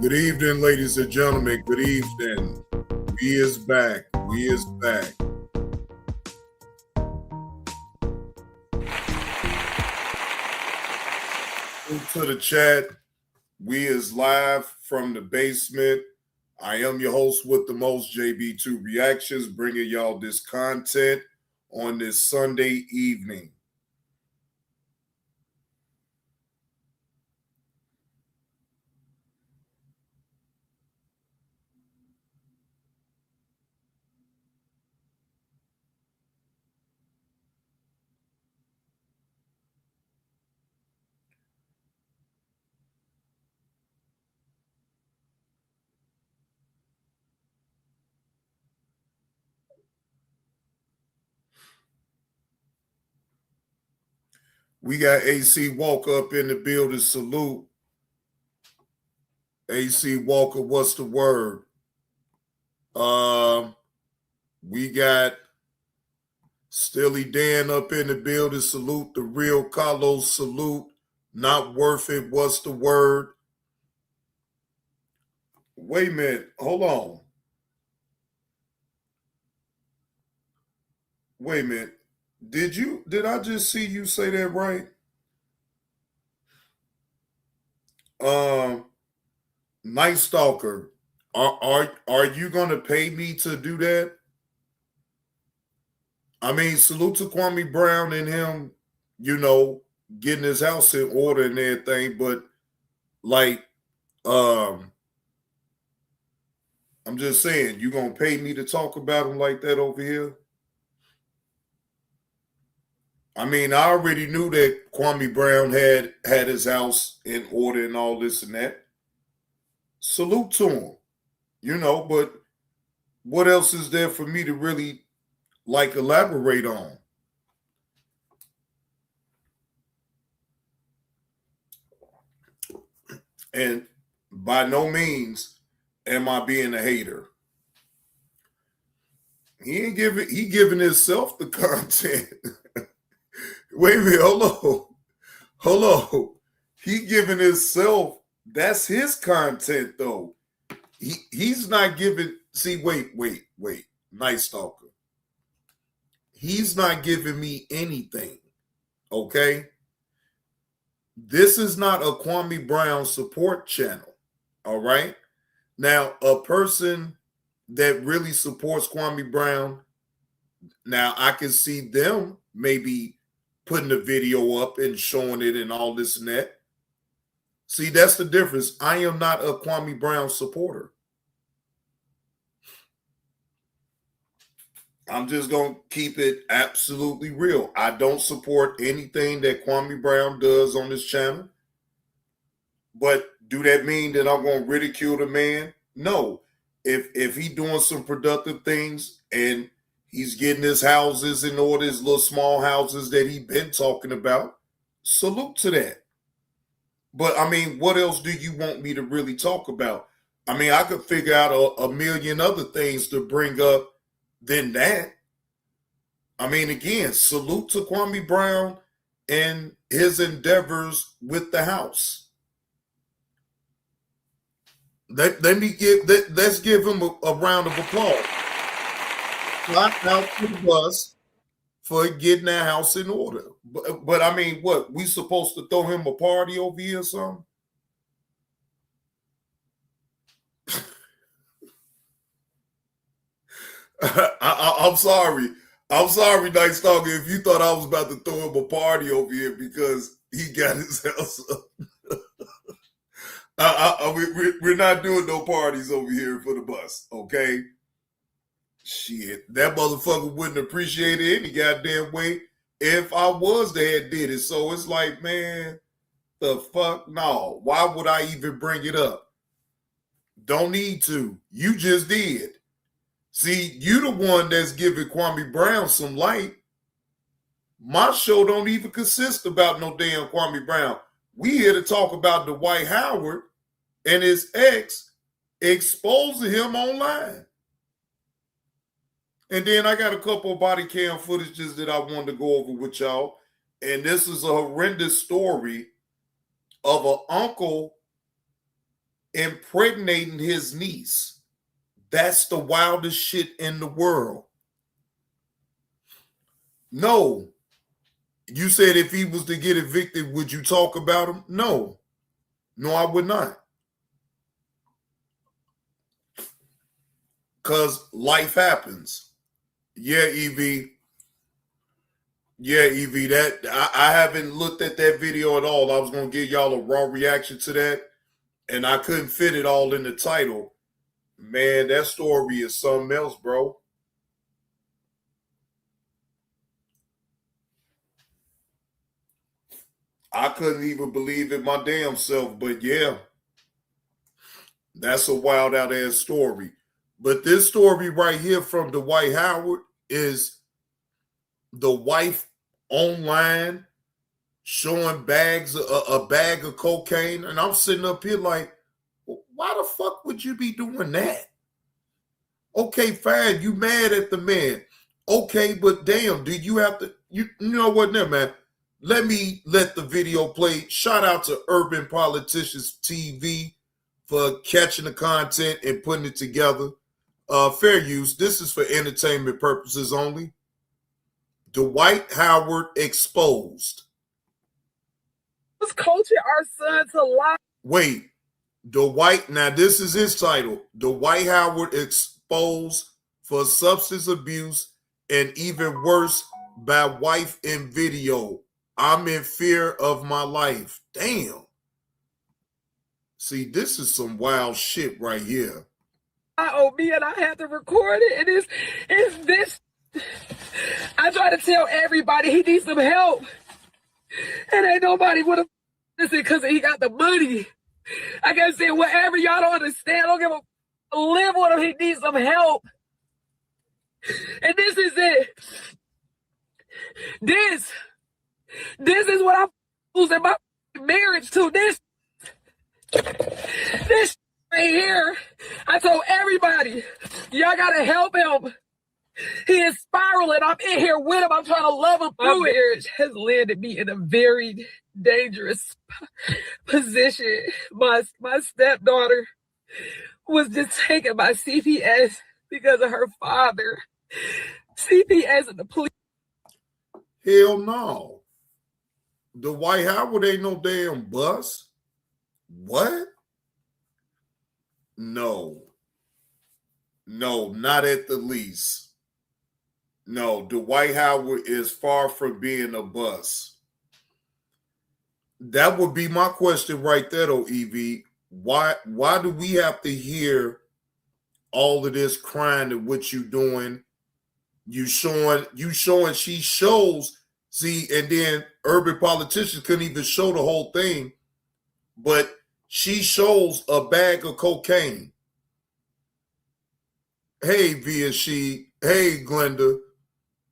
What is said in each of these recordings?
Good evening, ladies and gentlemen. Good evening. We is back. We is back. To the chat. We is live from the basement. I am your host with the most, JB2 Reactions, bringing y'all this content on this Sunday evening. We got AC Walker up in the building. Salute. AC Walker, what's the word? We got Stilly Dan up in the building. Salute the real Carlos. Salute. Not worth it. What's the word? Wait a minute. Hold on. Wait a minute. Did I just see you say that right? Um Night Stalker. Are you gonna pay me to do that? I mean, salute to Kwame Brown and him, getting his house in order and everything, but like um I'm just saying, you gonna pay me to talk about him like that over here? I mean, I already knew that Kwame Brown had his house in order and all this and that. Salute to him, but what else is there for me to really like elaborate on? And by no means am I being a hater. He giving himself the content. Wait a minute, hold on. Hold on. He giving himself, that's his content though. He's not giving, see, wait. Night Stalker. He's not giving me anything. Okay? This is not a Kwame Brown support channel. All right? Now, a person that really supports Kwame Brown, now I can see them maybe putting the video up and showing it and all this and that. See, that's the difference. I am not a Kwame Brown supporter. I'm just going to keep it absolutely real. I don't support anything that Kwame Brown does on this channel. But do that mean that I'm going to ridicule the man? No. If he doing some productive things and he's getting his houses in order, his little small houses that he been talking about, salute to that. But I mean, what else do you want me to really talk about? I mean, I could figure out a million other things to bring up than that. I mean, again, salute to Kwame Brown and his endeavors with the house. Let's give him a round of applause. Clap out to the bus for getting that house in order. But I mean, what, we supposed to throw him a party over here or something? I'm sorry. I'm sorry, Night Stalker, if you thought I was about to throw him a party over here because he got his house up. We're not doing no parties over here for the bus, okay? Shit, that motherfucker wouldn't appreciate it any goddamn way if I was the head did it. So it's like, man, the fuck no. Why would I even bring it up? Don't need to. You just did. See, you the one that's giving Kwame Brown some light. My show don't even consist about no damn Kwame Brown. We here to talk about Dwight Howard and his ex exposing him online. And then I got a couple of body cam footages that I wanted to go over with y'all. And this is a horrendous story of an uncle impregnating his niece. That's the wildest shit in the world. No. You said if he was to get evicted, would you talk about him? No. No, I would not. Because life happens. Yeah, Evie. Yeah, Evie, I haven't looked at that video at all. I was going to give y'all a raw reaction to that, and I couldn't fit it all in the title. Man, that story is something else, bro. I couldn't even believe it my damn self, but yeah, that's a wild out ass story. But this story right here from Dwight Howard is the wife online showing a bag of cocaine, and I'm sitting up here like, why the fuck would you be doing that? Okay, fine, you mad at the man. Okay, but damn, do you have to? You know what, now, man? Let me let the video play. Shout out to Urban Politicians TV for catching the content and putting it together. Fair use. This is for entertainment purposes only. Dwight Howard exposed. Was coaching our son to lie. Wait, Dwight. Now this is his title. Dwight Howard exposed for substance abuse and even worse by wife in video. I'm in fear of my life. Damn. See, this is some wild shit right here. I owe me and I had to record it. And it's this. I try to tell everybody he needs some help. And ain't nobody would have listened because he got the money. I can say whatever y'all don't understand. I don't give a live with him. He needs some help. And this is it. This is what I'm losing my marriage to. This right here. I told everybody, y'all gotta help him. He is spiraling. I'm in here with him. I'm trying to love him through it. My marriage has landed me in a very dangerous position. My stepdaughter was just taken by CPS because of her father. CPS and the police. Hell no. Dwight Howard ain't no damn bus. What? No. No, not at the least. No, Dwight Howard is far from being a bus. That would be my question right there, though, Evie. Why do we have to hear all of this crying and what you doing? You showing she shows. See, and then Urban Politicians couldn't even show the whole thing, but she shows a bag of cocaine. Hey, Via she. Hey, Glenda.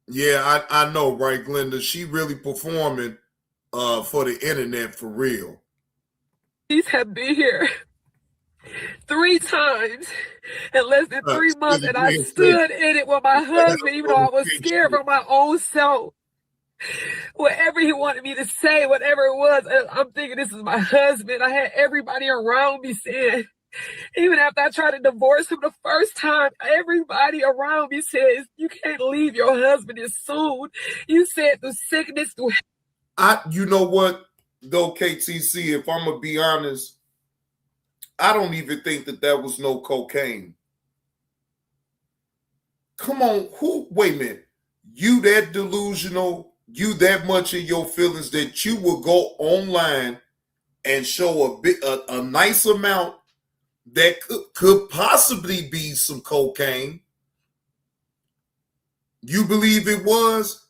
Yeah, I know, right, Glenda? She really performing for the internet for real. These have been here 3 times in less than 3 months, and I stood in it with my husband, even though I was scared for my own self. Whatever he wanted me to say, whatever it was, I'm thinking this is my husband. I had everybody around me saying, even after I tried to divorce him the first time, everybody around me says, you can't leave your husband this soon. You said through sickness, through... You know what, though, KTC, if I'm going to be honest, I don't even think that was no cocaine. Come on, wait a minute. You that delusional, you that much in your feelings that you will go online and show a nice amount that could possibly be some cocaine. You believe it was?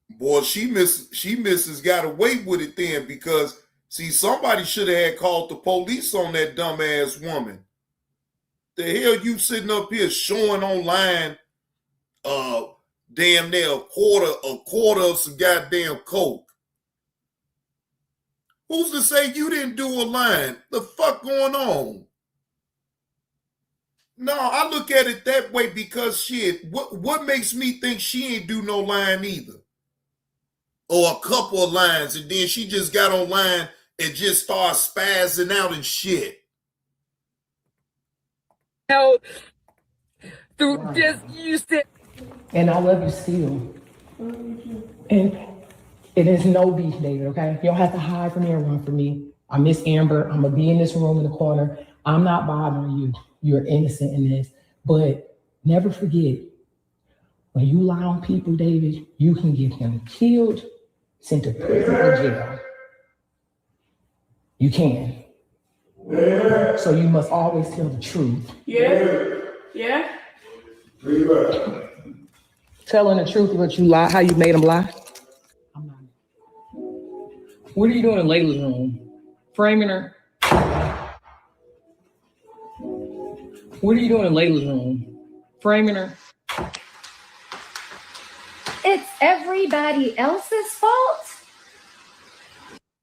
Boy, she misses got away with it then, because see, somebody should have had called the police on that dumbass woman. The hell you sitting up here showing online damn near a quarter of some goddamn coke. Who's to say you didn't do a line? The fuck going on? No, I look at it that way because shit, what makes me think she ain't do no line either? Or a couple of lines, and then she just got online and just start spazzing out and shit. Hell, through just you said. And I love you still. And it is no beef, David, okay? You don't have to hide from me or run from me. I miss Amber. I'm going to be in this room in the corner. I'm not bothering you. You're innocent in this. But never forget, when you lie on people, David, you can get them killed, sent to prison or jail. You can. So you must always tell the truth. Yeah. Telling the truth, what you lie, how you made them lie. I'm not. What are you doing in Layla's room? Framing her? What are you doing in Layla's room? Framing her? It's everybody else's fault.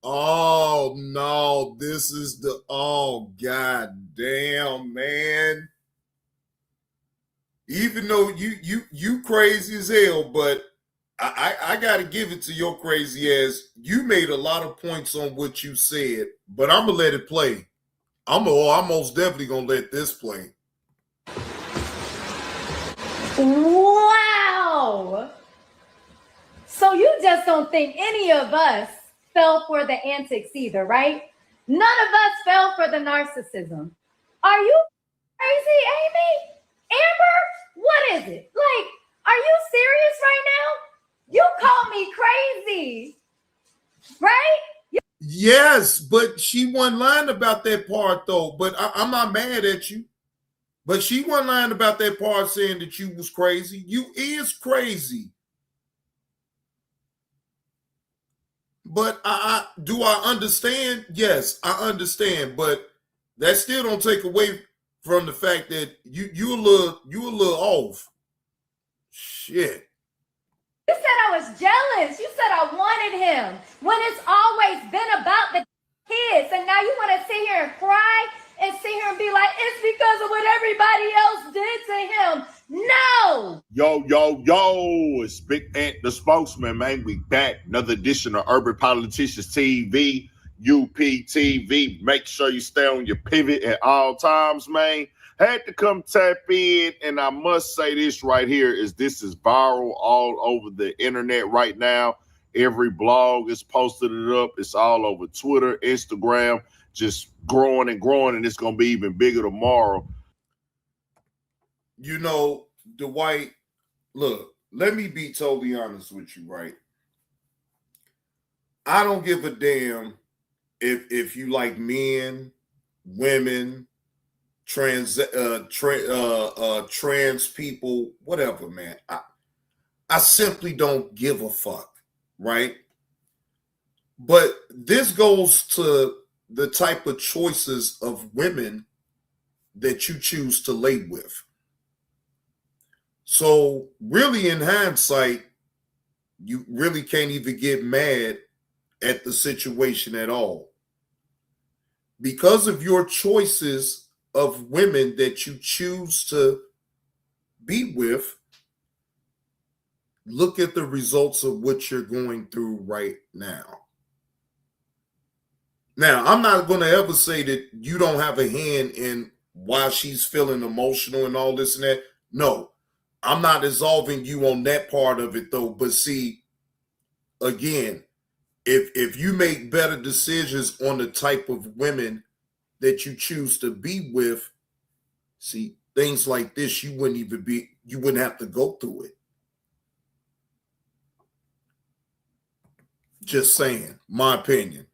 Oh no, this is the god damn, man. Even though you crazy as hell, but I gotta give it to your crazy ass. You made a lot of points on what you said, but I'm gonna let it play. I'm most definitely gonna let this play. Wow. So you just don't think any of us fell for the antics either, right? None of us fell for the narcissism. Are you crazy, Amy? Amber? What is it? Like, are you serious right now? You call me crazy, right? Yes, but she wasn't lying about that part though. But I'm not mad at you. But she wasn't lying about that part saying that you was crazy. You is crazy. But do I understand? Yes, I understand. But that still don't take away from the fact that you a little off. Shit. You said I was jealous. You said I wanted him when it's always been about the kids. And now you want to sit here and cry and sit here and be like, it's because of what everybody else did to him. No. Yo, it's Big Ant, the spokesman, man. We back. Another edition of Urban Politicians TV, UPTV. Make sure you stay on your pivot at all times, man. Had to come tap in, and I must say this right here this is viral all over the internet right now. Every blog is posted it up. It's all over Twitter, Instagram, just growing and growing, and it's going to be even bigger tomorrow. You know, Dwight, look, let me be totally honest with you, right? I don't give a damn if you like men, women, trans people, whatever, man. I simply don't give a fuck, right? But this goes to the type of choices of women that you choose to lay with. So really, in hindsight, you really can't even get mad at the situation at all. Because of your choices of women that you choose to be with, look at the results of what you're going through right now. Now, I'm not going to ever say that you don't have a hand in why she's feeling emotional and all this and that. No, I'm not absolving you on that part of it, though. But see, again, if you make better decisions on the type of women that you choose to be with, see, things like this, you wouldn't have to go through it. Just saying, my opinion.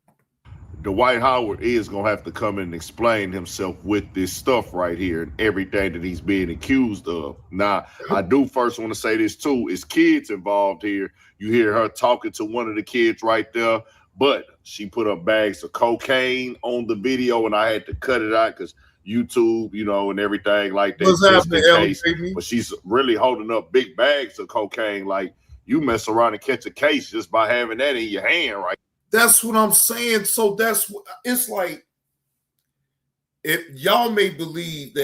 Dwight Howard is going to have to come in and explain himself with this stuff right here and everything that he's being accused of. Now, I do first want to say this too. Is kids involved here. You hear her talking to one of the kids right there, but she put up bags of cocaine on the video, and I had to cut it out because YouTube, and everything like that. What's happening, but she's really holding up big bags of cocaine. Like, you mess around and catch a case just by having that in your hand, right? That's what I'm saying. So it's like, if y'all may believe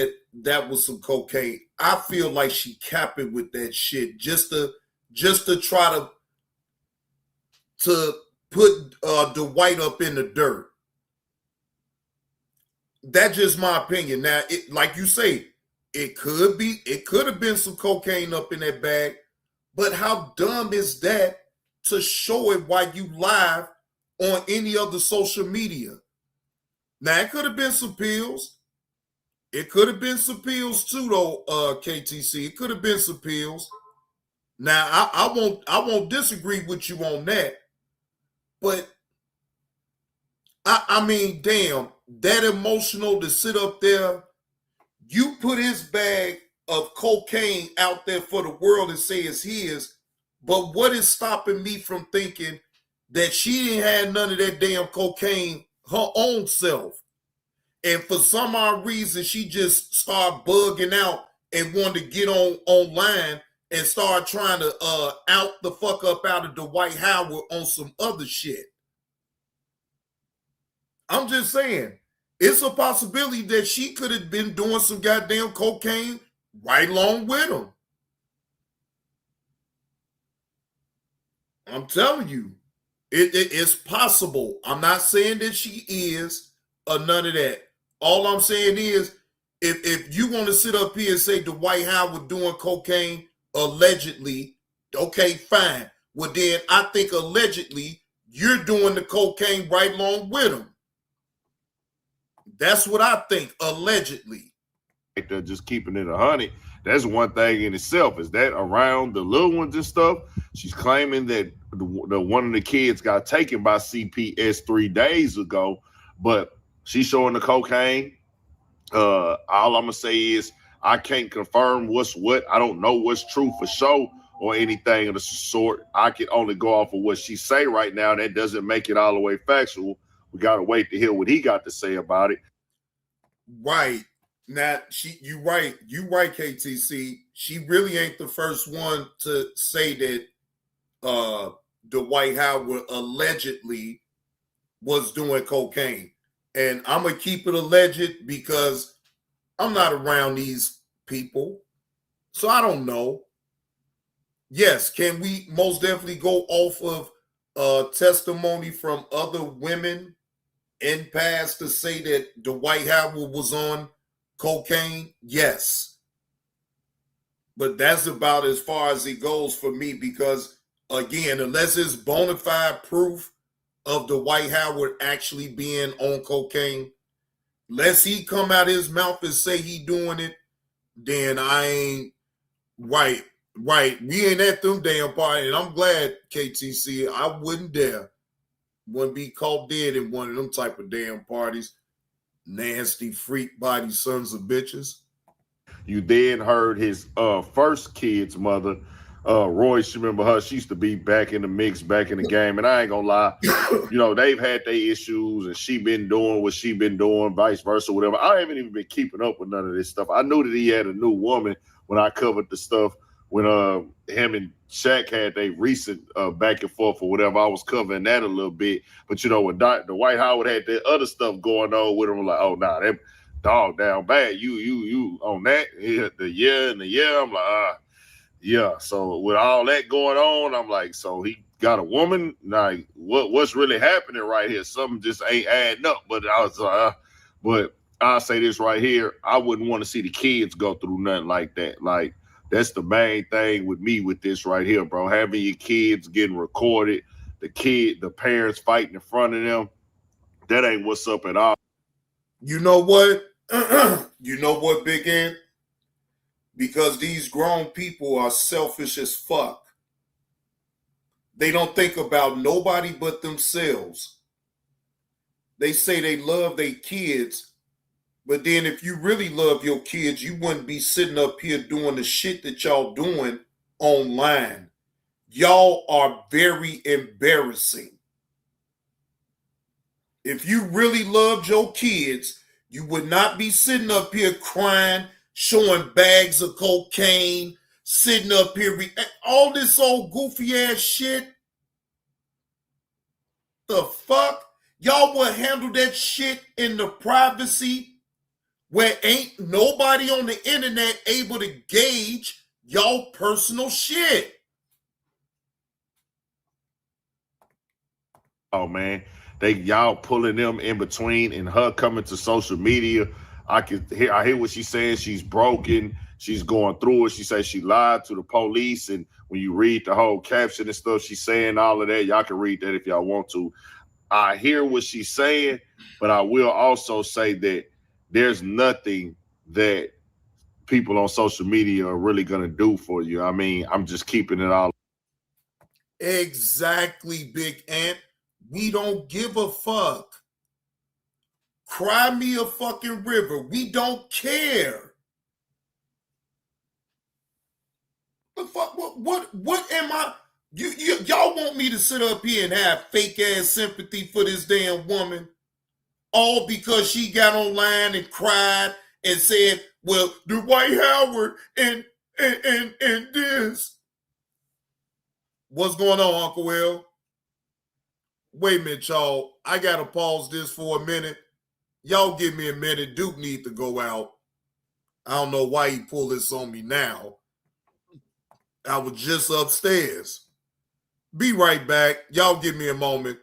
that was some cocaine, I feel like she capping with that shit just to try to put Dwight up in the dirt. That's just my opinion. Now, like you say, it could have been some cocaine up in that bag, but how dumb is that to show it while you live on any other social media? Now, it could have been some pills. It could have been some pills too, though, KTC. It could have been some pills. Now, I won't disagree with you on that, but I mean, damn, that emotional to sit up there. You put his bag of cocaine out there for the world and say it's his, but what is stopping me from thinking that she didn't have none of that damn cocaine her own self? And for some odd reason, she just started bugging out and wanted to get online and start trying to out the fuck up out of Dwight Howard on some other shit. I'm just saying, it's a possibility that she could have been doing some goddamn cocaine right along with him. I'm telling you, it's possible. I'm not saying that she is or none of that. All I'm saying is, if you want to sit up here and say Dwight Howard doing cocaine allegedly, okay, fine. Well, then I think allegedly you're doing the cocaine right along with him. That's what I think, allegedly. They're just keeping it 100. That's one thing in itself. Is that around the little ones and stuff? She's claiming that the one of the kids got taken by CPS 3 days ago, but she's showing the cocaine. All I'm gonna say is I can't confirm what's what. I don't know what's true for sure or anything of the sort. I can only go off of what she say right now. That doesn't make it all the way factual. We gotta wait to hear what he got to say about it. Right. Now, you right, KTC. She really ain't the first one to say that Dwight Howard allegedly was doing cocaine. And I'm going to keep it alleged because I'm not around these people. So I don't know. Yes, can we most definitely go off of testimony from other women in past to say that Dwight Howard was on cocaine? Yes. But that's about as far as it goes for me because, again, unless it's bona fide proof of Dwight Howard actually being on cocaine, unless he come out his mouth and say he doing it, then I ain't right. We ain't at them damn party, and I'm glad, KTC, I wouldn't dare. Wouldn't be caught dead in one of them type of damn parties. Nasty freak body sons of bitches. You then heard his first kid's mother, Royce. You remember her? She used to be back in the mix, back in the game. And I ain't gonna lie, you know, they've had their issues and she been doing what she been doing, vice versa, whatever. I haven't even been keeping up with none of this stuff. I knew that he had a new woman when I covered the stuff when him and Shaq had their recent back and forth or whatever. I was covering that a little bit. But, you know, when Dwight Howard had that other stuff going on with him, I'm like, oh, nah, that dog down bad. You on that? Yeah, the year. I'm like, yeah. So with all that going on, I'm like, so he got a woman? Like, what's really happening right here? Something just ain't adding up. But I was but I'll say this right here. I wouldn't want to see the kids go through nothing like that. Like, that's the main thing with me with this right here, bro. Having your kids getting recorded, the parents fighting in front of them, that ain't what's up at all. You know what? You know what, Big Ant? Because these grown people are selfish as fuck. They don't think about nobody but themselves. They say they love their kids, but then if you really love your kids, you wouldn't be sitting up here doing the shit that y'all doing online. Y'all are very embarrassing. If you really loved your kids, you would not be sitting up here crying, showing bags of cocaine, sitting up here, all this old goofy ass shit. The fuck? Y'all would handle that shit in the privacy where ain't nobody on the internet able to gauge y'all personal shit. Oh, man. y'all pulling them in between, and her coming to social media. I hear what she's saying. She's broken. She's going through it. She says she lied to the police, and when you read the whole caption and stuff, she's saying all of that. Y'all can read that if y'all want to. I hear what she's saying, but I will also say that there's nothing that people on social media are really going to do for you. I mean, I'm just keeping it all. Exactly, Big Ant. We don't give a fuck. Cry me a fucking river. We don't care. The fuck? What am I? Y'all want me to sit up here and have fake ass sympathy for this damn woman? All because she got online and cried and said, well, Dwight Howard and this. What's going on, Uncle Will? Wait a minute, y'all. I gotta pause this for a minute. Y'all give me a minute. Duke need to go out. I don't know why he pulled this on me now. I was just upstairs. Be right back. Y'all give me a moment.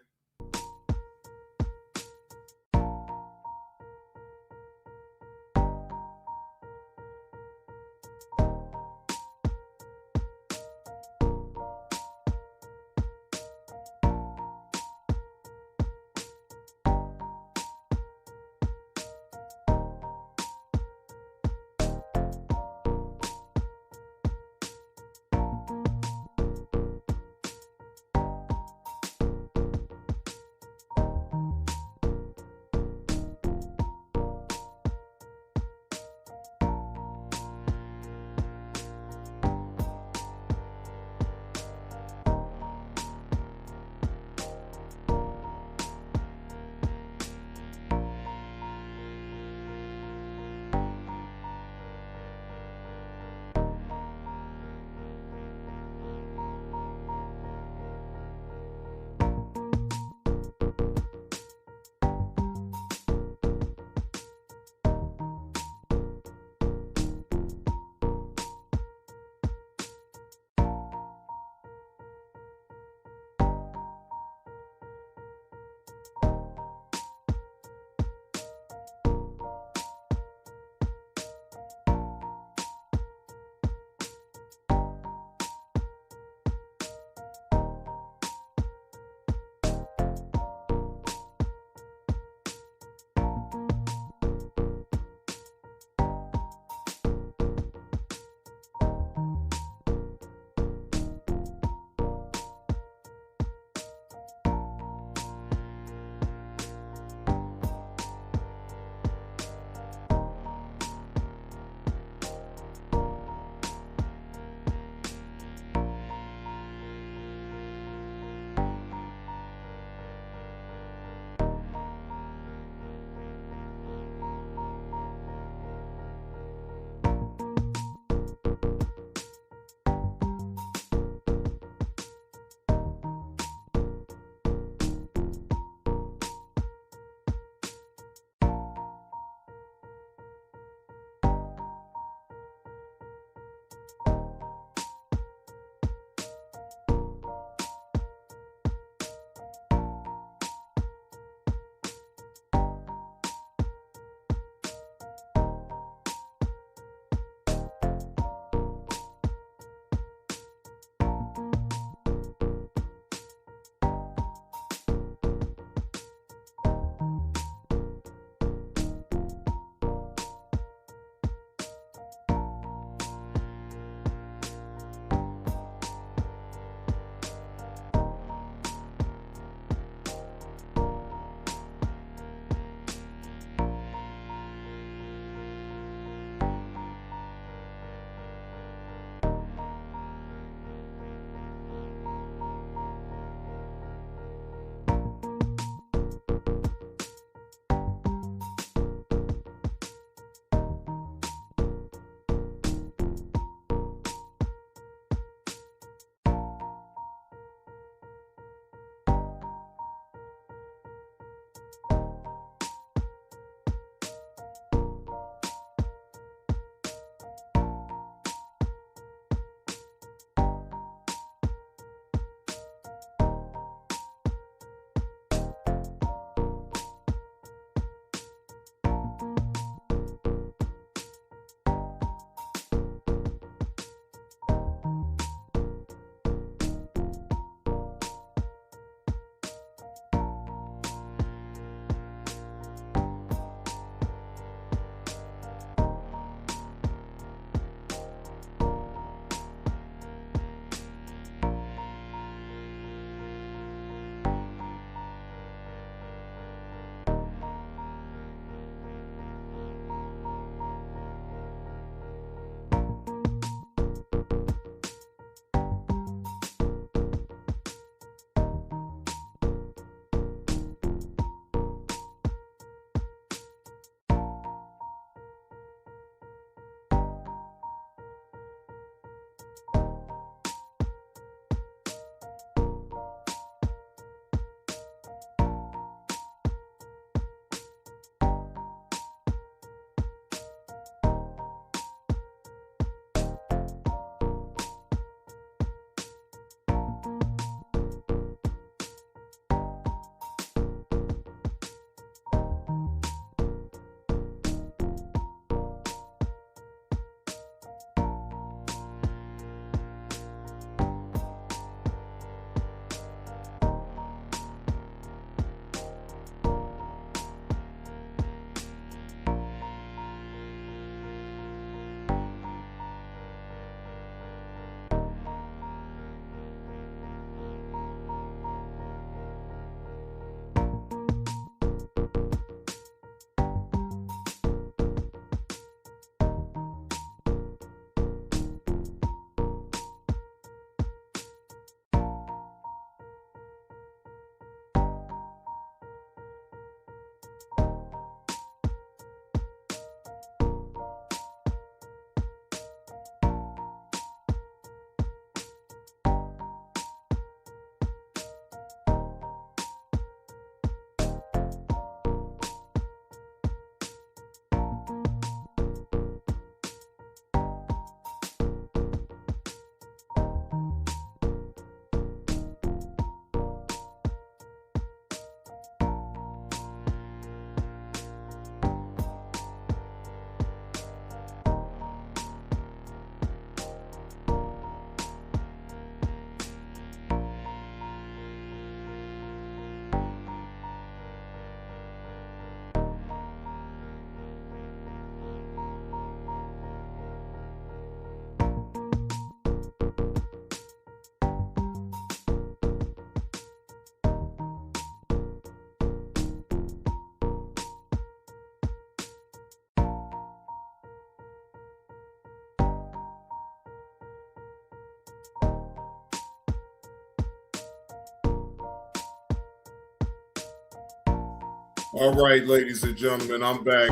All right, ladies and gentlemen, I'm back.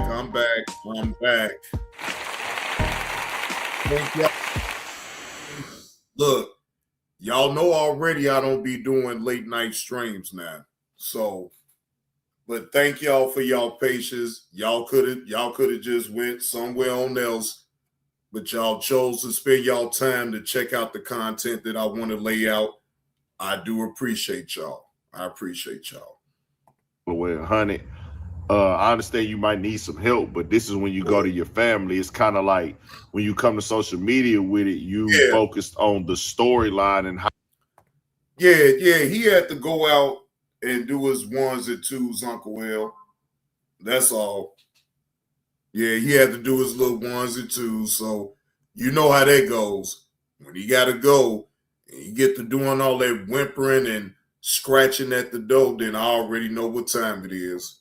Thank y'all. Look, y'all know already I don't be doing late night streams now. So, but thank y'all for y'all patience. Y'all could have just went somewhere on else, but y'all chose to spend y'all time to check out the content that I want to lay out. I do appreciate y'all. I appreciate y'all. Well, honey, I understand you might need some help, but this is when you go to your family. It's kind of like when you come to social media with it, you focused on the storyline and how. Yeah, he had to go out and do his ones and twos, Uncle L. That's all. Yeah, he had to do his little ones and twos. So you know how that goes. When he got to go, and you get to doing all that whimpering and scratching at the door, then I already know what time it is.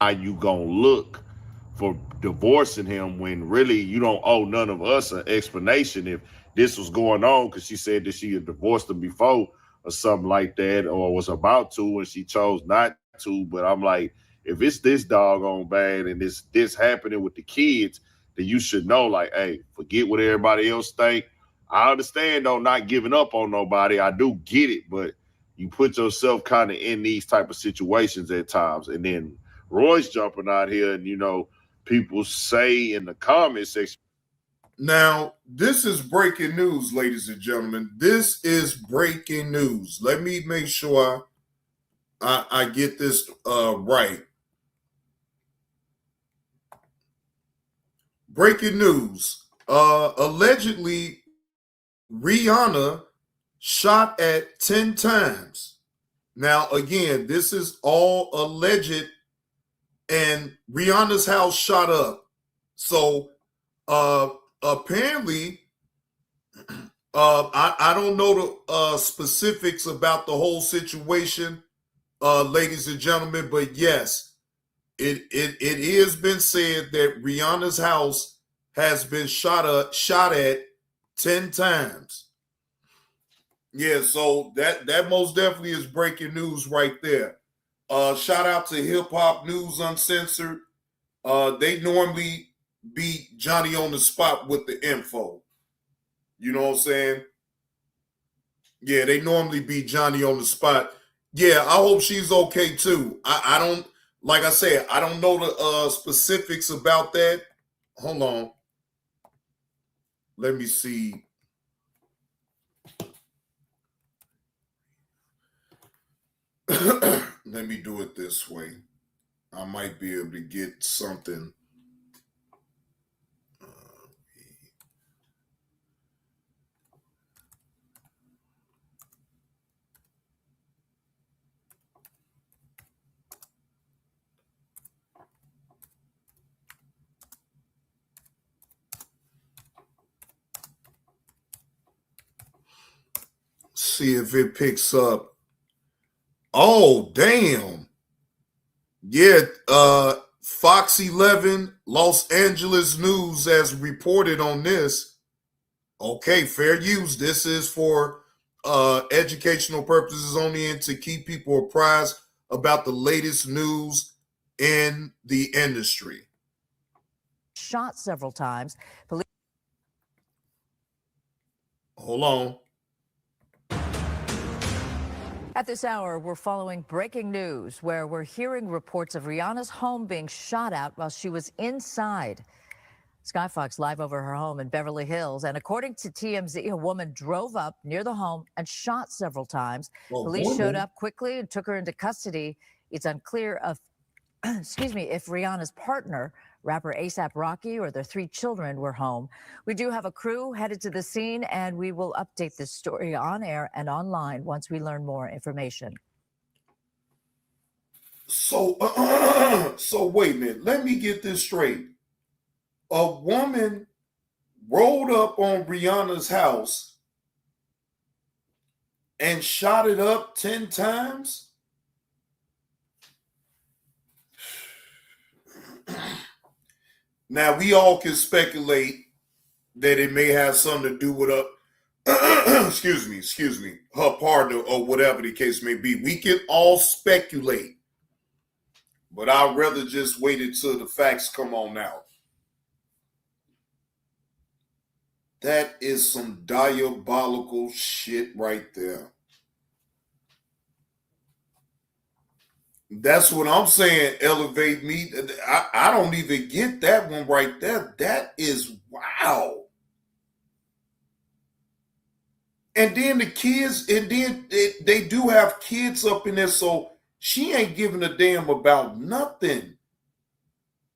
How you gonna look for divorcing him when really you don't owe none of us an explanation if this was going on, because she said that she had divorced him before or something like that, or was about to and she chose not to. But I'm like, if it's this doggone bad and this happening with the kids, then you should know, like, hey, forget what everybody else think. I understand though, not giving up on nobody. I do get it, but you put yourself kind of in these type of situations at times. And then Roy's jumping out here, and people say in the comment section. Now, this is breaking news, ladies and gentlemen. This is breaking news. Let me make sure I get this right. Breaking news. Allegedly, Rihanna shot at 10 times. Now, again, this is all alleged, and Rihanna's house shot up. So apparently, I don't know the specifics about the whole situation, ladies and gentlemen, but yes, it has been said that Rihanna's house has been shot at 10 times. Yeah, so that most definitely is breaking news right there. Shout out to Hip Hop News Uncensored. They normally beat Johnny on the spot with the info. You know what I'm saying? Yeah, they normally beat Johnny on the spot. Yeah, I hope she's okay too. I don't, like I said, I don't know the specifics about that. Hold on. Let me see. Let me do it this way. I might be able to get something. See if it picks up. Oh, damn. Yeah, Fox 11 Los Angeles News has reported on this. Okay, fair use. This is for educational purposes only and to keep people apprised about the latest news in the industry. Shot several times. Police. Hold on. At this hour, we're following breaking news where we're hearing reports of Rihanna's home being shot at while she was inside. Sky Fox live over her home in Beverly Hills. And according to TMZ, a woman drove up near the home and shot several times. Police showed up quickly and took her into custody. It's unclear of, if Rihanna's partner, rapper A$AP Rocky, or their 3 children were home. We do have a crew headed to the scene, and we will update this story on air and online once we learn more information. So wait a minute. Let me get this straight. A woman rolled up on Rihanna's house and shot it up 10 times? Now, we all can speculate that it may have something to do with excuse me, her partner or whatever the case may be. We can all speculate. But I'd rather just wait until the facts come on out. That is some diabolical shit right there. That's what I'm saying. Elevate me. I don't even get that one right there. That is wow. And then the kids, and then they do have kids up in there, so she ain't giving a damn about nothing.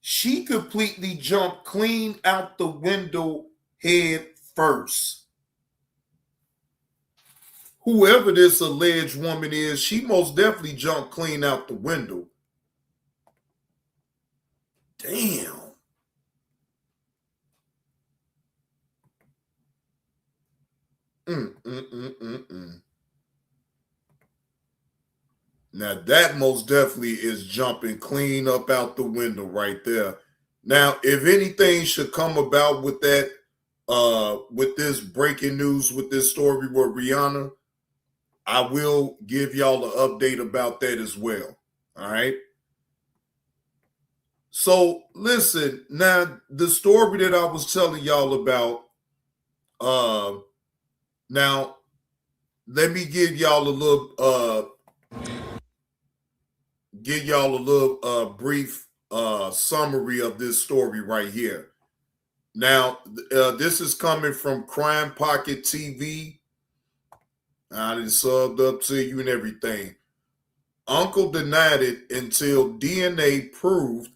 She completely jumped clean out the window head first. Whoever this alleged woman is, she most definitely jumped clean out the window. Damn. Now that most definitely is jumping clean up out the window right there. Now, if anything should come about with that, with this breaking news, with this story with Rihanna, I will give y'all an update about that as well. All right. So listen, now the story that I was telling y'all about, now let me give y'all a little brief summary of this story right here. Now, this is coming from Crime Pocket TV. I done subbed up to you and everything. Uncle denied it until DNA proved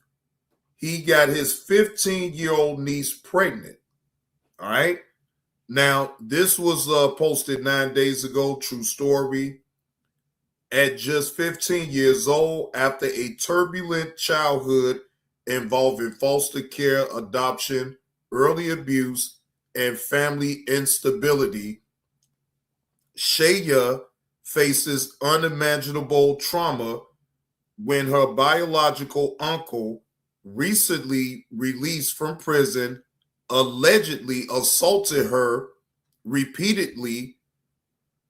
he got his 15-year-old niece pregnant. All right. Now, this was posted 9 days ago. True story. At just 15 years old, after a turbulent childhood involving foster care, adoption, early abuse, and family instability, Shaya faces unimaginable trauma when her biological uncle, recently released from prison, allegedly assaulted her repeatedly,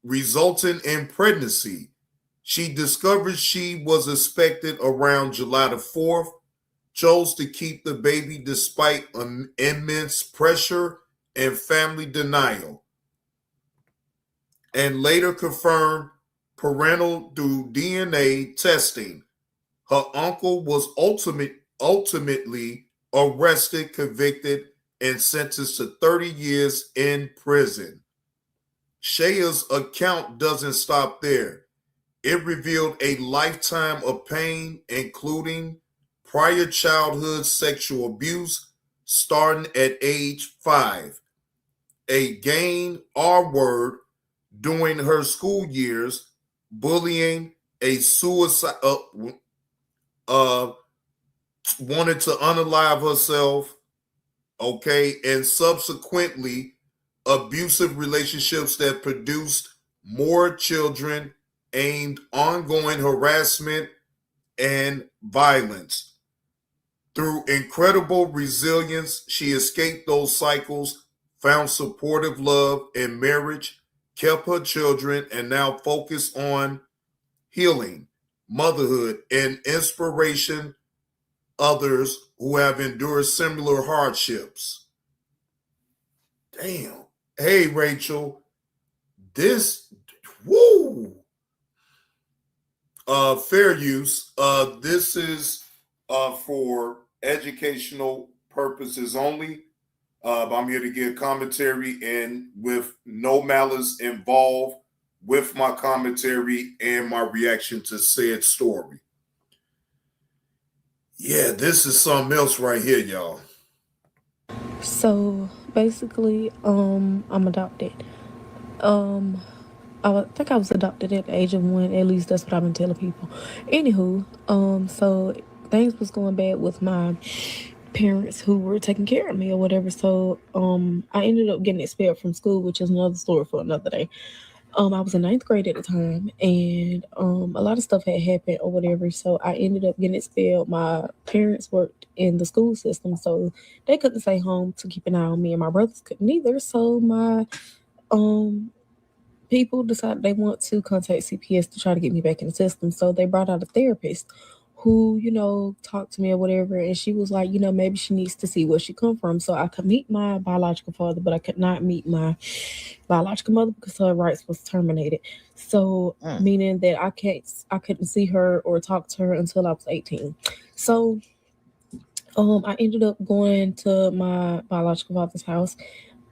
resulting in pregnancy. She discovered she was expected around July the 4th, chose to keep the baby despite immense pressure and family denial, and later confirmed parental through DNA testing. Her uncle was ultimately arrested, convicted, and sentenced to 30 years in prison. Shaya's account doesn't stop there. It revealed a lifetime of pain, including prior childhood sexual abuse starting at age 5, a gang R word during her school years, bullying, a suicide, wanted to unalive herself, okay, and subsequently abusive relationships that produced more children, aimed ongoing harassment and violence. Through incredible resilience, she escaped those cycles, found supportive love and marriage, kept her children, and now focused on healing, motherhood, and inspiration others who have endured similar hardships. Damn. Hey, Rachel, this, woo. Fair use. This is for educational purposes only. I'm here to give commentary and with no malice involved with my commentary and my reaction to said story. Yeah, this is something else right here, y'all. So basically, I'm adopted. I think I was adopted at the age of 1. At least that's what I've been telling people. Anywho, so things was going bad with my parents who were taking care of me or whatever. So I ended up getting expelled from school, which is another story for another day. I was in 9th grade at the time, and a lot of stuff had happened or whatever. So I ended up getting expelled. My parents worked in the school system, so they couldn't stay home to keep an eye on me, and my brothers couldn't either. So my people decided they want to contact CPS to try to get me back in the system. So they brought out a therapist who, you know, talked to me or whatever, and she was like, you know, maybe she needs to see where she come from. So I could meet my biological father, but I could not meet my biological mother because her rights was terminated. So meaning that I couldn't see her or talk to her until I was 18. So I ended up going to my biological father's house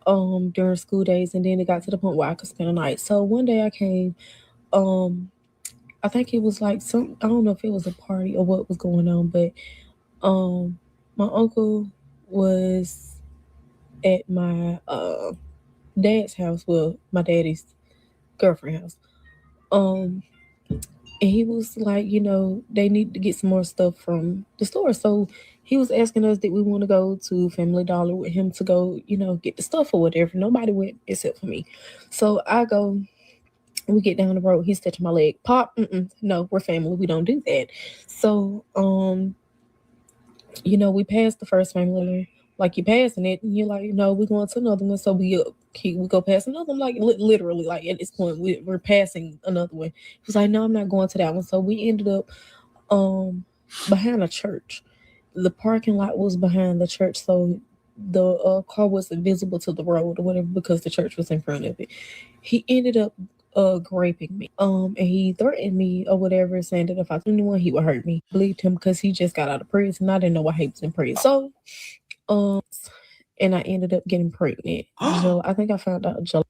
during school days, and then it got to the point where I could spend a night. So one day I came, um I think it was like I don't know if it was a party or what was going on, but my uncle was at my dad's house, well, my daddy's girlfriend house. Um and he was like, you know, they need to get some more stuff from the store. So he was asking us, did we want to go to Family Dollar with him to go, you know, get the stuff or whatever. Nobody went except for me. So I go, we get down the road, he's touching my leg. Pop, no, we're family, we don't do that. So you know, we passed the first family, like you passing it, and you're like, no, we're going to another one. So we go past another one, like literally, like at this point, we're passing another one. He was like, no, I'm not going to that one. So we ended up behind a church. The parking lot was behind the church, so the car wasn't visible to the road or whatever because the church was in front of it. He ended up raping me. And he threatened me or whatever, saying that if I told anyone, he would hurt me. Believed him because he just got out of prison. I didn't know why he was in prison. So, and I ended up getting pregnant. I think I found out July.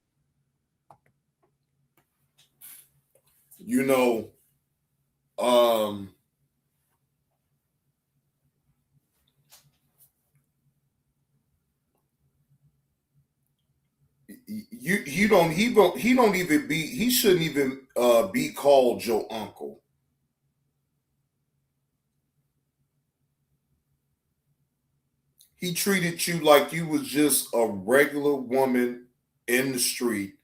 You know, he don't even be, he shouldn't even be called your uncle. He treated you like you was just a regular woman in the street,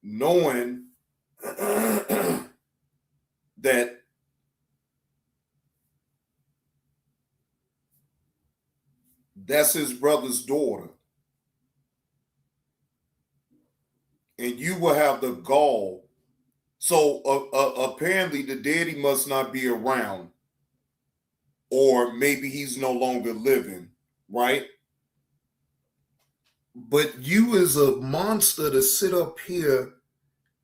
knowing that that's his brother's daughter. And you will have the gall. So apparently the daddy must not be around, or maybe he's no longer living, right? But you is a monster to sit up here,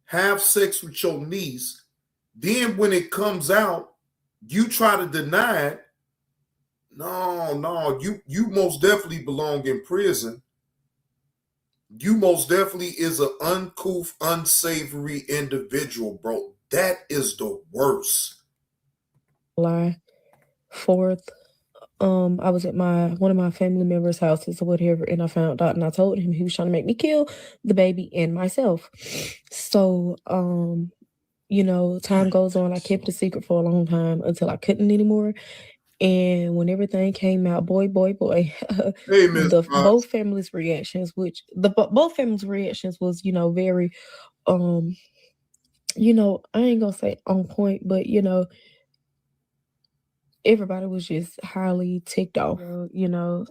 have sex with your niece, then when it comes out, you try to deny it. No, you most definitely belong in prison. You most definitely is an uncouth, unsavory individual, bro. That is the worst. July 4th, I was at one of my family members' houses or whatever, and I found out, and I told him he was trying to make me kill the baby and myself. So, you know, time goes on. I kept the secret for a long time until I couldn't anymore. And when everything came out, boy, Hey, Miss both families' reactions, both families' reactions was, you know, very, you know, I ain't gonna say on point, but you know, everybody was just highly ticked off. You know,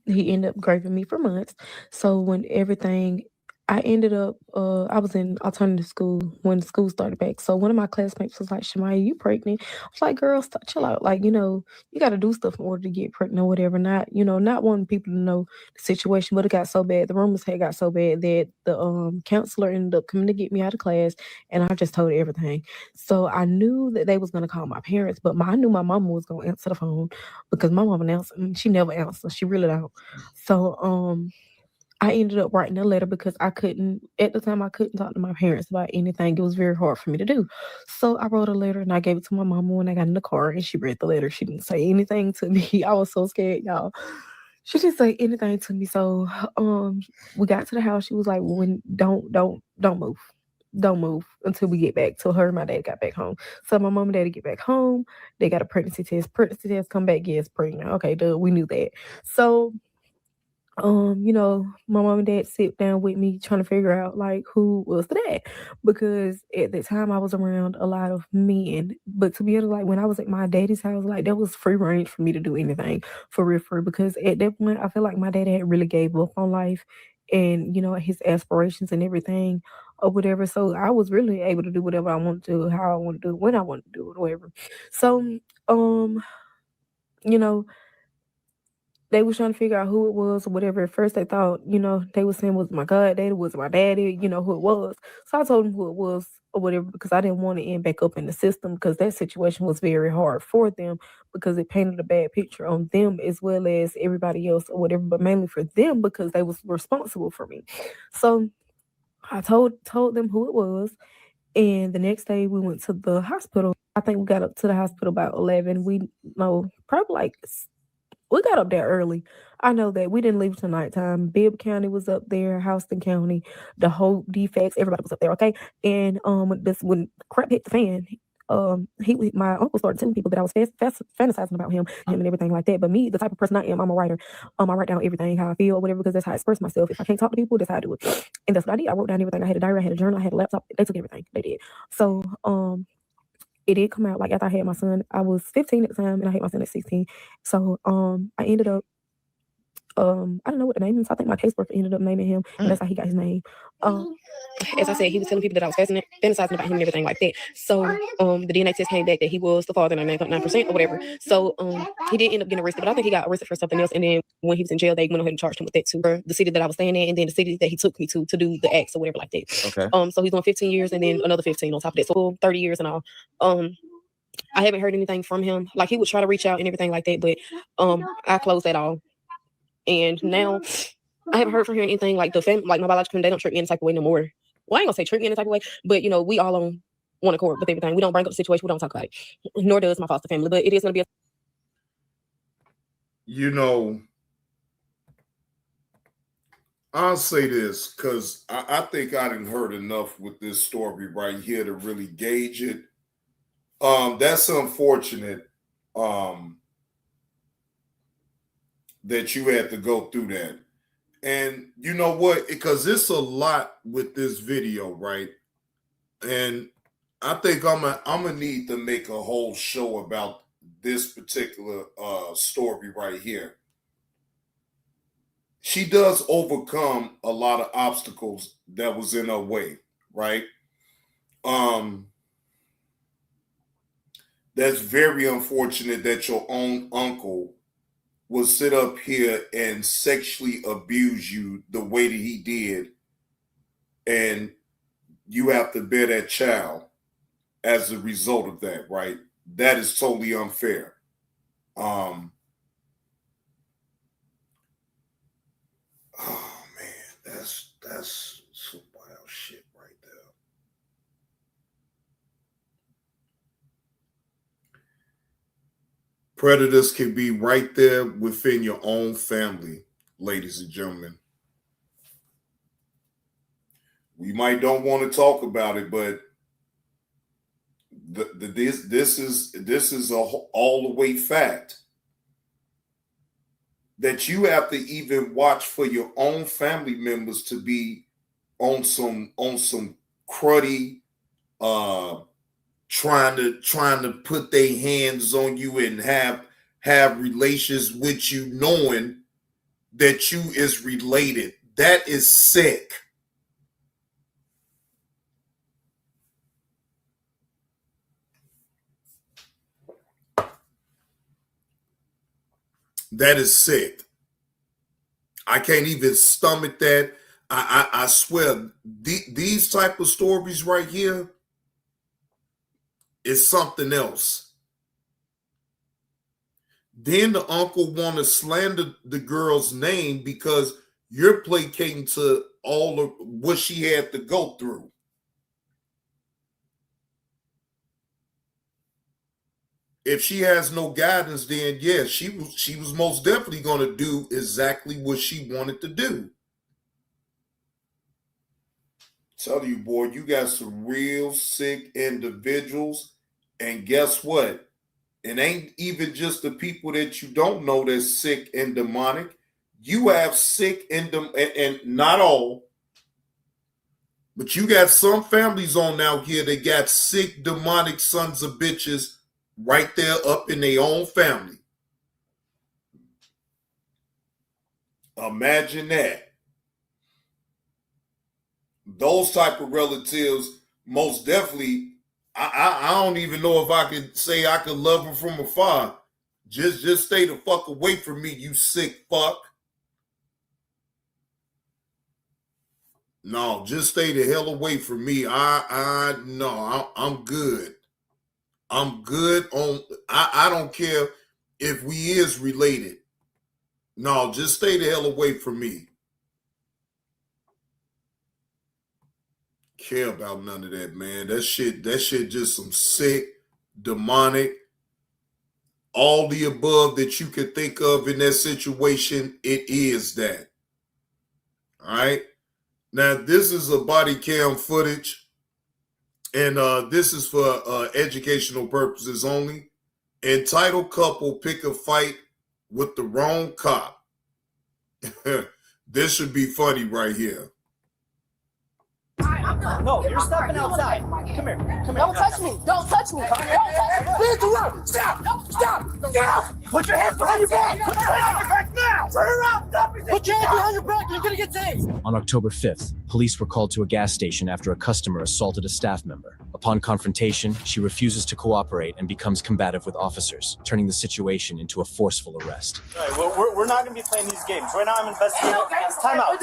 he ended up graving me for months. So when everything, I ended up, I was in alternative school when school started back. So one of my classmates was like, Shamaya, you pregnant? I was like, girl, stop, chill out. Like, you know, you got to do stuff in order to get pregnant or whatever. Not, you know, not wanting people to know the situation, but it got so bad. The rumors had got so bad that the counselor ended up coming to get me out of class, and I just told everything. So I knew that they was going to call my parents, but I knew my mama was going to answer the phone because my mama answered. She never answers. She really don't. So I ended up writing a letter because at the time I couldn't talk to my parents about anything. It was very hard for me to do. So I wrote a letter and I gave it to my mama when I got in the car, and she read the letter. She didn't say anything to me. I was so scared, y'all. She didn't say anything to me. So we got to the house. She was like, don't move. Don't move until we get back. Till her and my dad got back home. So my mom and daddy get back home. They got a pregnancy test. Pregnancy test come back, yes, pregnant. Okay, duh, we knew that. So you know, my mom and dad sit down with me trying to figure out like who was the dad, because at the time I was around a lot of men. But to be honest, like when I was at my daddy's house, like there was free range for me to do anything for real, because at that point I feel like my dad had really gave up on life and, you know, his aspirations and everything or whatever. So I was really able to do whatever I wanted to do, how I want to do it, when I want to do it, whatever. So you know, they was trying to figure out who it was or whatever. At first they thought, they was saying was my goddaddy, was my daddy, who it was. So I told them who it was or whatever because I didn't want to end back up in the system because that situation was very hard for them because it painted a bad picture on them as well as everybody else or whatever, but mainly for them because they was responsible for me. So I told them who it was. And the next day we went to the hospital. I think we got up to the hospital about 11. Probably we got up there early. I know that we didn't leave till nighttime. Bibb County was up there, Houston County, the whole defects, everybody was up there, okay? And when crap hit the fan, my uncle started telling people that I was fantasizing about him and everything like that. But me, the type of person I am, I'm a writer. I write down everything how I feel or whatever because that's how I express myself. If I can't talk to people, that's how I do it. And that's what I did. I wrote down everything. I had a diary, I had a journal, I had a laptop. They took everything. They did. So it did come out like after I had my son. I was 15 at the time and I had my son at 16. So I ended up I don't know what the name is. I think my caseworker ended up naming him, and that's how he got his name. As I said, he was telling people that I was fantasizing about him and everything like that. So the DNA test came back that he was the father, 99.9% or whatever. So he did end up getting arrested, but I think he got arrested for something else. And then when he was in jail, they went ahead and charged him with that too. The city that I was staying in, and then the city that he took me to do the acts or whatever like that. Okay. So he's doing 15 years and then another 15 on top of that, so 30 years and all. I haven't heard anything from him. Like he would try to reach out and everything like that, but I closed that all. And now I haven't heard from him anything like the family, like my biological family, they don't treat me any type of way no more. Well, I ain't gonna say treat me any type of way, but we all on one accord with everything. We don't bring up the situation, we don't talk about it. Nor does my foster family, but it is gonna be I'll say this because I think I didn't heard enough with this story right here to really gauge it. That's unfortunate. That you had to go through that. And you know what? Because it's a lot with this video, right? And I think I'm gonna need to make a whole show about this particular story right here. She does overcome a lot of obstacles that was in her way, right? That's very unfortunate that your own uncle will sit up here and sexually abuse you the way that he did, and you have to bear that child as a result of that, right? That is totally unfair. Oh man, that's some wild shit right there. Predators can be right there within your own family, ladies and gentlemen. We might don't want to talk about it, but this is all the way fact that you have to even watch for your own family members to be on some cruddy trying to put their hands on you and have relations with you knowing that you is related. That is sick. That is sick. I can't even stomach that. I swear, these type of stories right here is something else. Then the uncle want to slander the girl's name because you're placating to all of what she had to go through. If she has no guidance, then yes, she was most definitely going to do exactly what she wanted to do. Tell you, boy, you got some real sick individuals, and guess what? It ain't even just the people that you don't know that's sick and demonic. You have sick and not all, but you got some families on out here that got sick demonic sons of bitches right there up in their own family. Imagine that. Those type of relatives, most definitely, I don't even know if I could say I could love her from afar. Just stay the fuck away from me, you sick fuck. No, just stay the hell away from me. I'm good. I'm good on. I don't care if we is related. No, just stay the hell away from me. Care about none of that, man. That shit just some sick, demonic, all the above that you could think of in that situation. It is that. All right. Now, this is a body cam footage, and this is for educational purposes only. Entitled couple pick a fight with the wrong cop. This should be funny right here. No, you're stepping outside. Come here. Don't touch me. Don't touch me. Leave the room. Stop. Put your hands behind your back. Put your hands behind your back now. Turn around. Put your hands behind your back. You're going to get tased. On October 5th, police were called to a gas station after a customer assaulted a staff member. Upon confrontation, she refuses to cooperate and becomes combative with officers, turning the situation into a forceful arrest. All right, well, we're not going to be playing these games. Right now, I'm investigating. Time out.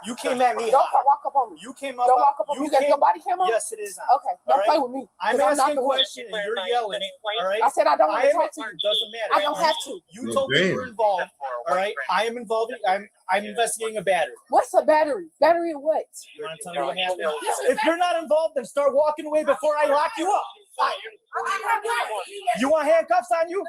You came at me. Don't walk up on me. You came up. Don't walk up on me. You got your body cam on? Yes, it is. Okay, don't play with me. I'm asking a question and you're yelling. All right. I said I don't want to talk to you. Doesn't matter. I don't have to. You told me you were involved. All right. I am involved. I'm investigating a battery. What's a battery? Battery of what? You want to tell me what happened? If you're not involved, then start walking away before I lock you up. You want handcuffs on you?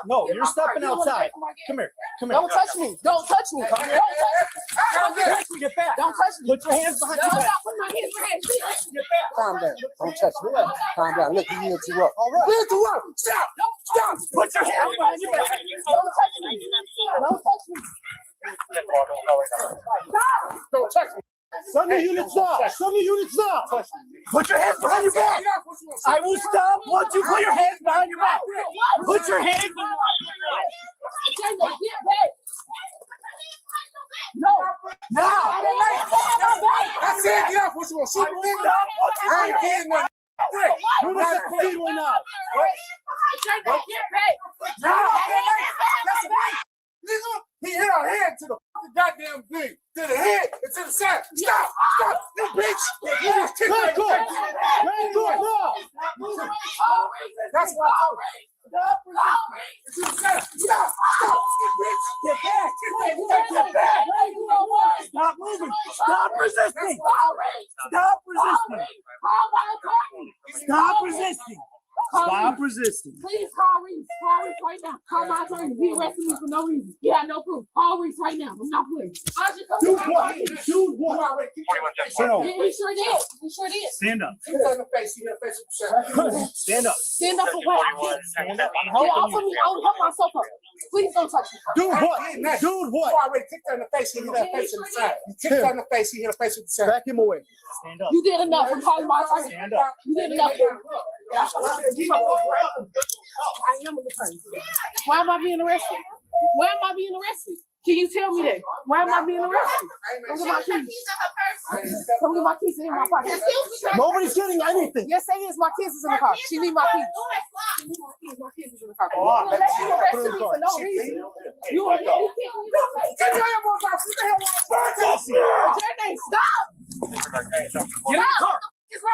No, you're stepping outside. Come here. Don't touch me. Don't touch me. Don't touch me. Get back. Don't touch me. Put your hands behind your back. Put my hands behind me. Get back. Calm down. Don't touch me. Calm down. Look, you interrupt. All right. Interrupt. Stop. Put your hands behind your back. Don't touch me. Don't touch me. Don't touch me. Some of you units now. Put your hands behind your back. I will stop once you put your hands behind your back. Put your hands behind Get back. No. I said get off. What you want? Shoot me? I ain't getting nothing. You're not speed right now. Get back. No. He hit our head to the goddamn thing. To the head and to the side. Stop. You bitch. You just kicked me. Go. That's what I told you. Stop. Get back. Stop moving. Stop resisting. Please call Reese. Call Reese right now. Call my attorney. He arrested me for no reason. He had no proof. Call Reese right now. I'm not playing. Do what? He sure did. Stand up. Stand up. Stand up for what? Stand up. I'm Get helping off you. of me. I will help myself up. Please don't touch me. Dude, what? I already kicked her in the face. He hit her face in the side. You kicked her in the face. He hit her face with the side. Back him away. Stand up. You did enough for calling my attorney. Stand up. You did enough. I am an attorney. Why am I being arrested? Can you tell me that? Why am I being arrested? Come get my keys. Come get my keys in my pocket. Nobody's getting anything. Yes, they is. My keys is in the car. She need my keys. My keys is in the car. You arrested me for no reason. You are stop.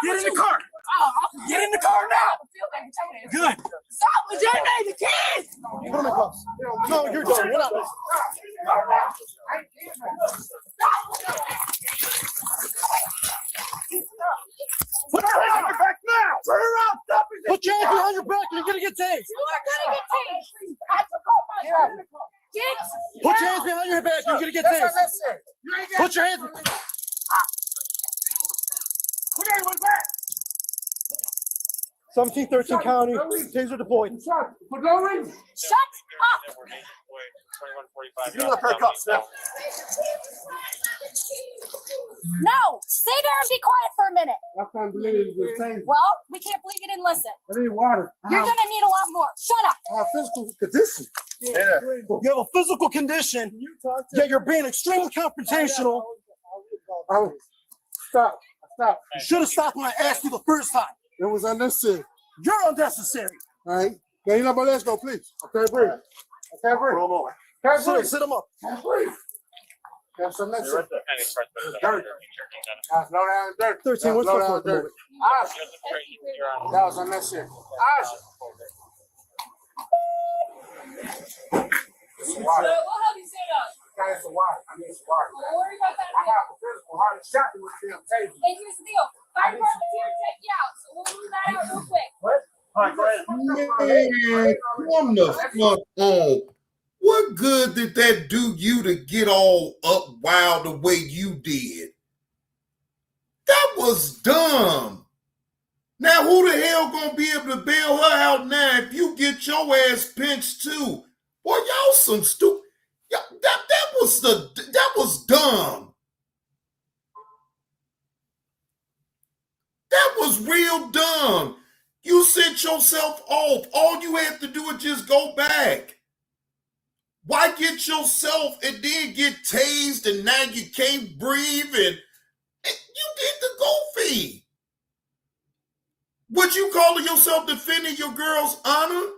Get in the car. Get in the car now. Good. Stop with your name, the kids. Put him in cuffs. No, you're done. We're not. Put your hands on your back now. Turn around. Stop it. Put your hands behind your back. You're gonna get tased. You are gonna get tased. I took off my shirt. Put your hands behind your back. You're gonna get tased. Put your hands. Put everyone back. 1713 County. Taser deployed. For no reason. Shut up. You left her cuffs now. No, stay there and be quiet for a minute. I can't believe this thing. Well, we can't believe you didn't listen. I need water. You're gonna need a lot more. Shut up. I have physical condition. Yeah. You have a physical condition, yet you're being extremely confrontational. Stop. Stop. You should have stopped when I asked you the first time. It was unnecessary. You're unnecessary. All right. Now you know, but let's go, please. Okay, breathe. Okay, breathe. Roll over. Okay, sit him up. Okay, breathe. Have some next dirt. Slow down, dirt. 13, what's up, dirt? That was unnecessary. Water. We'll help you sit up. Guys, some water. I need some water. Don't worry about that. I have a physical heart shot in the table. And here's the deal. Fire department's here to take you out, so we'll move that out real quick. What? All right, go ahead. Man, come the fuck on. What good did that do you to get all up wild the way you did? That was dumb. Now, who the hell gonna be able to bail her out now if you get your ass pinched too? Boy, y'all some stupid. That was dumb. That was real dumb. You sent yourself off. All you had to do is just go back. Why get yourself and then get tased and now you can't breathe and you did the goofy? What you calling yourself defending your girl's honor?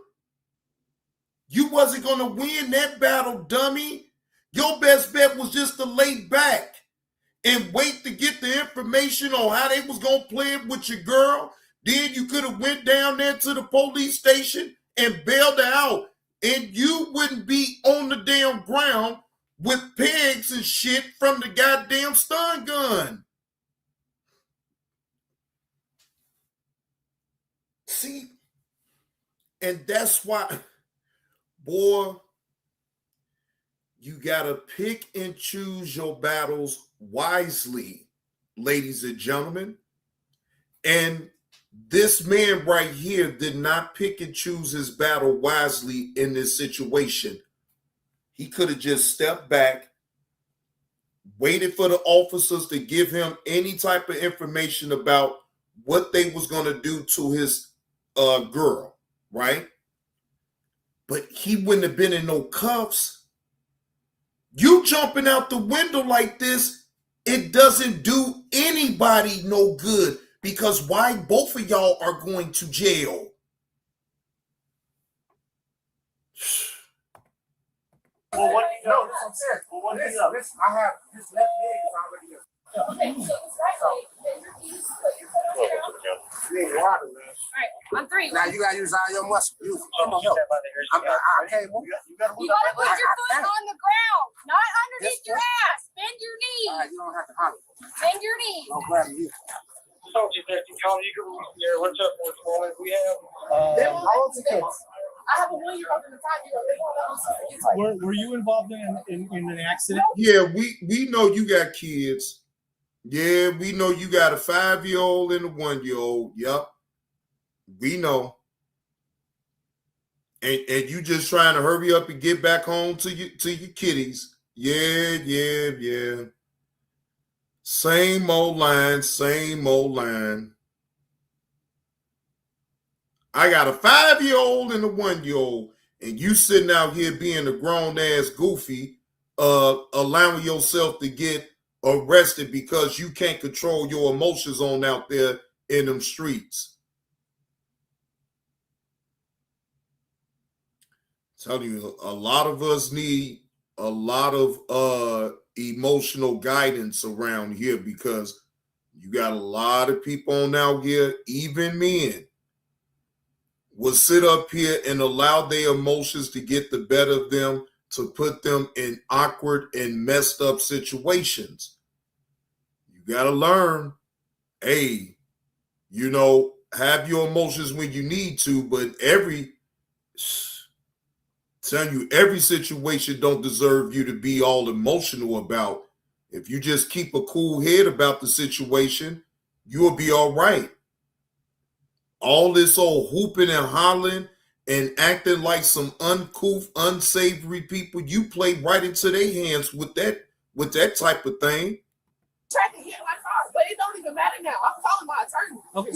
You wasn't going to win that battle, dummy. Your best bet was just to lay back and wait to get the information on how they was going to play it with your girl. Then you could have went down there to the police station and bailed her out. And you wouldn't be on the damn ground with pegs and shit from the goddamn stun gun. See? And that's why, boy, you got to pick and choose your battles wisely, ladies and gentlemen. And this man right here did not pick and choose his battle wisely in this situation. He could have just stepped back, waited for the officers to give him any type of information about what they was going to do to his girl, right? But he wouldn't have been in no cuffs. You jumping out the window like this, it doesn't do anybody no good. Because why both of y'all are going to jail? Well, what do you know? Well, what do you know? Listen, I have this left leg is already up. Okay, so it's right leg. Then you put your foot on the ground. You need water, man. All right, on three. Now you gotta use all your muscle. Come on, I can't move. You gotta put your foot on the ground, not underneath your ass. Bend your knee. All right, you don't have to holler. Bend your knee. Don't grab you. What's up? What's going on? We have. How old's the kids? I have a 1-year-old and a 5-year-old. Were you involved in an accident? Yeah, we know you got kids. Yeah, we know you got a 5-year-old and a 1-year-old. Yep. We know. And you just trying to hurry up and get back home to your kiddies. Yeah. Same old line. I got a 5-year-old and a 1-year-old, and you sitting out here being a grown-ass goofy, allowing yourself to get arrested because you can't control your emotions on out there in them streets. I'm telling you, a lot of us need a lot of emotional guidance around here because you got a lot of people on out here, even men, will sit up here and allow their emotions to get the better of them to put them in awkward and messed up situations. You got to learn, hey, have your emotions when you need to, but every situation don't deserve you to be all emotional about. If you just keep a cool head about the situation, you'll be all right. All this old hooping and hollering and acting like some uncouth, unsavory people, you play right into their hands with that type of thing. Tried to hit my car, but it don't even matter now. I'm calling my attorney. Okay,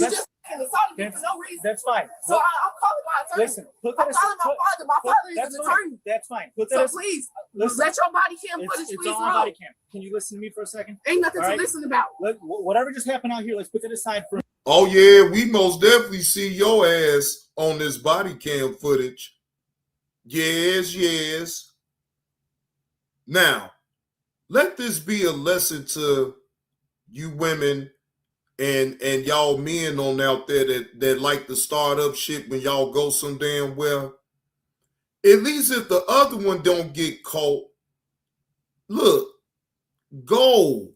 And assaulted me for no reason. That's fine. So I'm calling my attorney. Listen, put I'm that calling my father. My father is that's an fine. attorney. That's fine. Put So that please, listen. let your body cam footage It's please on roll. body cam. Can you listen to me for a second? Ain't nothing All to right? listen about. Whatever just happened out here, let's put that aside for. Oh yeah, we most definitely see your ass on this body cam footage. Yes. Now, let this be a lesson to you women and y'all men on out there that like to start up shit when y'all go some damn well. At least if the other one don't get caught, look, go.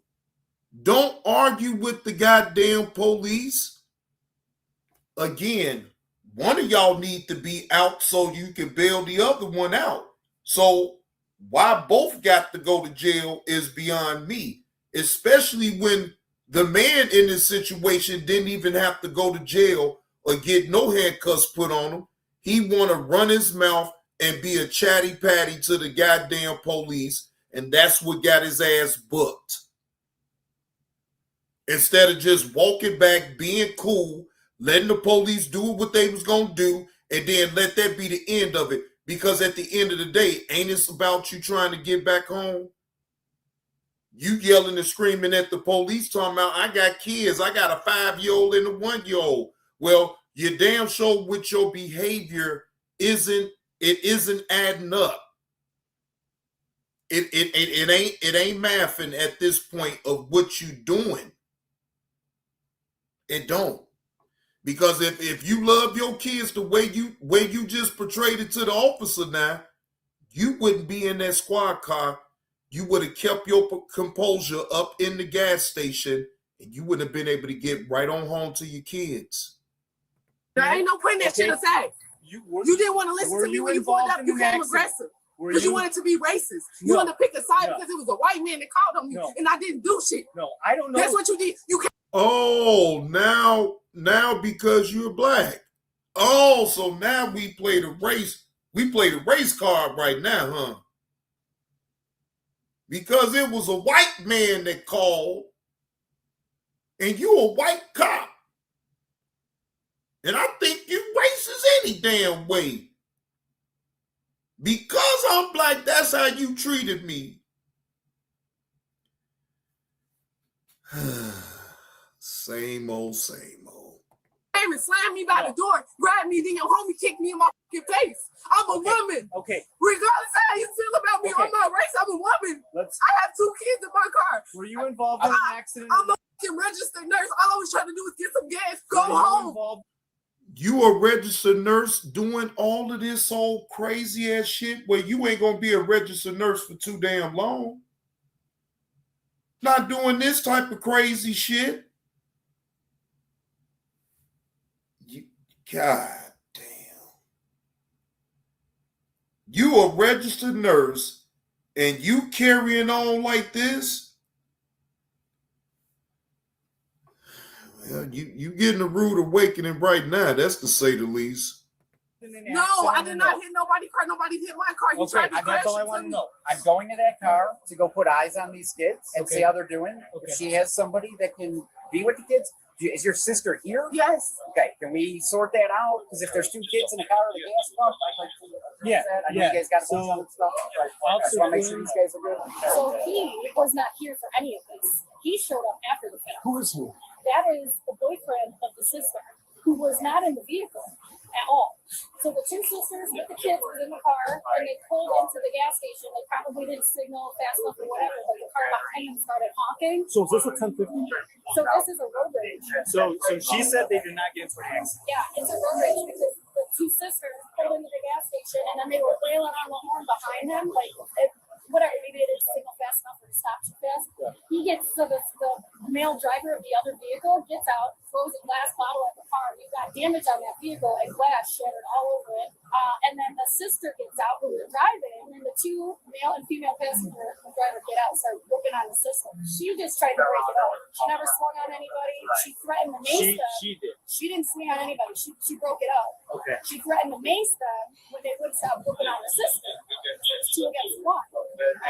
Don't argue with the goddamn police. Again, one of y'all need to be out so you can bail the other one out. So why both got to go to jail is beyond me, especially when the man in this situation didn't even have to go to jail or get no handcuffs put on him. He want to run his mouth and be a chatty patty to the goddamn police, and that's what got his ass booked. Instead of just walking back, being cool, letting the police do what they was going to do, and then let that be the end of it. Because at the end of the day, ain't it about you trying to get back home? You yelling and screaming at the police talking about, I got kids. I got a 5-year-old and a 1-year-old. Well, you damn sure with your behavior isn't adding up. It ain't mathing at this point of what you doing. It don't. Because if you love your kids the way you just portrayed it to the officer now, you wouldn't be in that squad car. You would have kept your composure up in the gas station, and you would have been able to get right on home to your kids. There ain't no point in that shit aside. You didn't want to listen to me when you pulled up. You became aggressive. Because you wanted to be racist. You wanted to pick a side because it was a white man that called on me, and I didn't do shit. No, I don't know. That's what you did. You can't. Oh, now because you're black. Oh, so now we play the race card right now, huh? Because it was a white man that called, and you a white cop. And I think you racist any damn way. Because I'm black, that's how you treated me. Same old. Came and slammed me by the door, grabbed me, then your homie kicked me in my fucking face. I'm a woman. Okay. Regardless of how you feel about me or my race, I'm a woman. I have 2 kids in my car. Were you involved in an accident? I'm a fucking registered nurse. All I was trying to do was get some gas, go home. You a registered nurse doing all of this old crazy ass shit where you ain't gonna be a registered nurse for too damn long. Not doing this type of crazy shit. God damn. You a registered nurse and you carrying on like this? Well, you getting a rude awakening right now, that's to say the least. No, I did not hit nobody car. Nobody hit my car. He tried to crash that's all I want to know. I'm going to that car to go put eyes on these kids and see how they're doing. If she has somebody that can be with the kids. Is your sister here? Yes. Okay, can we sort that out? Because if there's 2 kids in the car with a gas pump, I'd like to that. I know you guys got a bunch of other stuff. I just want to make sure these guys are good. So he was not here for any of this. He showed up after the fact. Who is he? That is the boyfriend of the sister, who was not in the vehicle at all. So the 2 sisters with the kids were in the car, and they pulled into the gas station. They probably didn't signal fast enough or whatever, but the car behind them started honking. So is this a 1050? So this is a road rage. So she said they did not get into an accident. Yeah, it's a road rage because the 2 sisters pulled into the gas station, and then they were wailing on the horn behind them, like whatever. Maybe they didn't signal fast enough or stop too fast. He gets to the male driver of the other vehicle, gets out, throws a glass bottle at the car. You've got damage on that vehicle and glass shattered all over it. And then the sister gets out who was driving, and the 2 male and female passenger driver get out and start working on the sister. She just tried to break it up. She never swung on anybody. She threatened to mace them. She did. She didn't swing on anybody. She broke it up. Okay. She threatened to mace them when they wouldn't stop working on the sister. It's 2 against 1.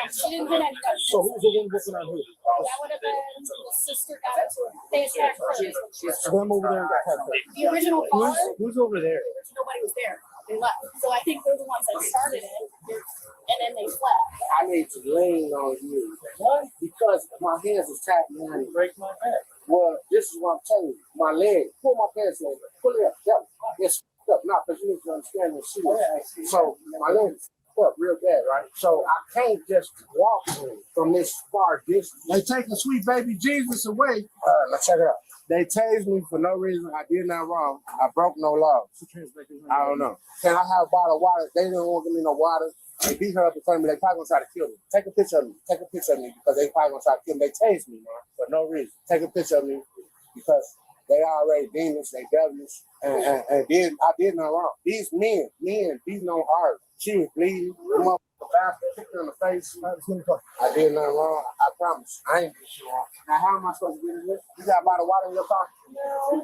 She didn't hit anybody. So who's the one working on who? That would have been the sister got into it. They attacked her. Swim over there and got tapped. The original caller, Who's over there? nobody was there. They left. So I think they're the ones that started it, and then they fled. I need to lean on you. What? Because my hands was tied behind me. Break my back. Well, this is what I'm telling you. My leg. Pull my pants leg. Pull it up. Yep. It's up. Not because you need to understand this shit. So my leg is up real bad, right? So I can't just walk from this far distance. They taking sweet baby Jesus away. Let's check it out. They tased me for no reason. I did nothing wrong. I broke no laws. I don't know. Can I have a bottle of water? They didn't want to give me no water. They beat her up in front of me. They probably gonna try to kill me. Take a picture of me. Take a picture of me because they probably gonna try to kill me. They tased me, man, for no reason. Take a picture of me because they already demons. They devils. And then I did nothing wrong. These men beating on her. She was bleeding. The motherfucker bastard kicked her in the face. I did nothing wrong. I promise. I ain't did shit wrong. Now, how am I supposed to get in this? You got a bottle of water in your car? No.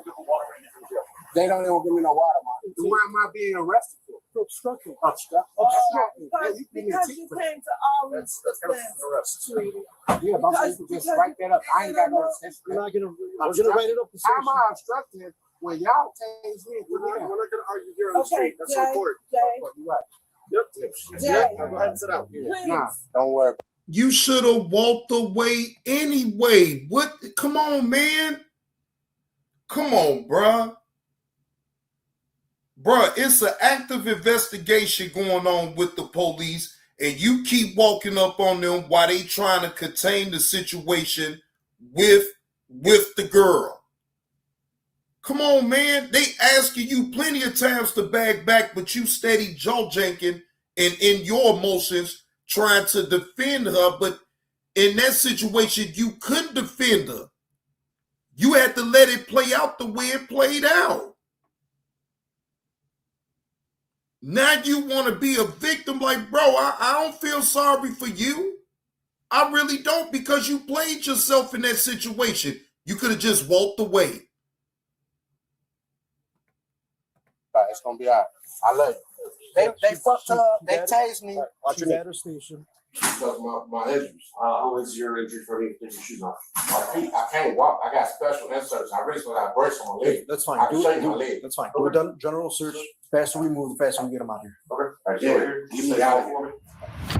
They don't even give me no water, man. So why am I being arrested for? Obstructing. Obstructing. Because you came to all Let's get arrested. Yeah, but just write that up. I ain't got no sense. I'm gonna write it up. How am I obstructing when y'all tase me? We're not gonna argue here on the street. That's important. Yep. Go ahead and sit down. Nah, don't worry. You should have walked away anyway. What? Come on, man. Come on, bruh. Bruh, it's an active investigation going on with the police, and you keep walking up on them while they trying to contain the situation with the girl. Come on, man. They asking you plenty of times to back, but you steady jaw-janking and in your emotions trying to defend her. But in that situation, you couldn't defend her. You had to let it play out the way it played out. Now you want to be a victim like, bro, I don't feel sorry for you. I really don't, because you played yourself in that situation. You could have just walked away. It's gonna be all right. I love you. They fucked up. They tased me. Watch your dad station. Because my injuries. How is your injury for me to get your shoes off? My feet, I can't walk. I got special inserts. I recently got brace on my leg. That's fine. I can show you my leg. That's fine. We're done. General search. Faster we move, the faster we get them out here. Okay. Yeah. Get out of here.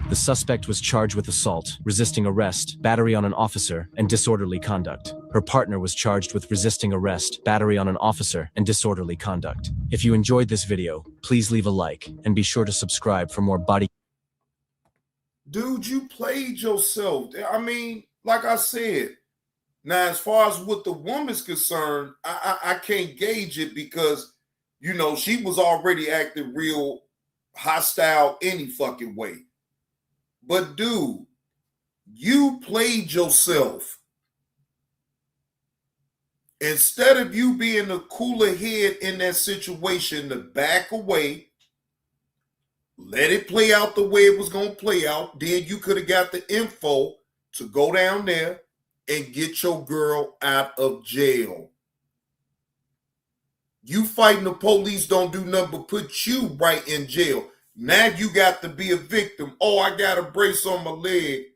The suspect was charged with assault, resisting arrest, battery on an officer, and disorderly conduct. Her partner was charged with resisting arrest, battery on an officer, and disorderly conduct. If you enjoyed this video, please leave a like and be sure to subscribe for more body. Dude, you played yourself. I mean, like I said, now as far as what the woman's concerned, I can't gauge it because, you know, she was already acting real hostile any fucking way. But dude, you played yourself. Instead of you being a cooler head in that situation to back away, let it play out the way it was going to play out, then you could have got the info to go down there and get your girl out of jail. You fighting the police don't do nothing but put you right in jail. Now you got to be a victim. Oh, I got a brace on my leg.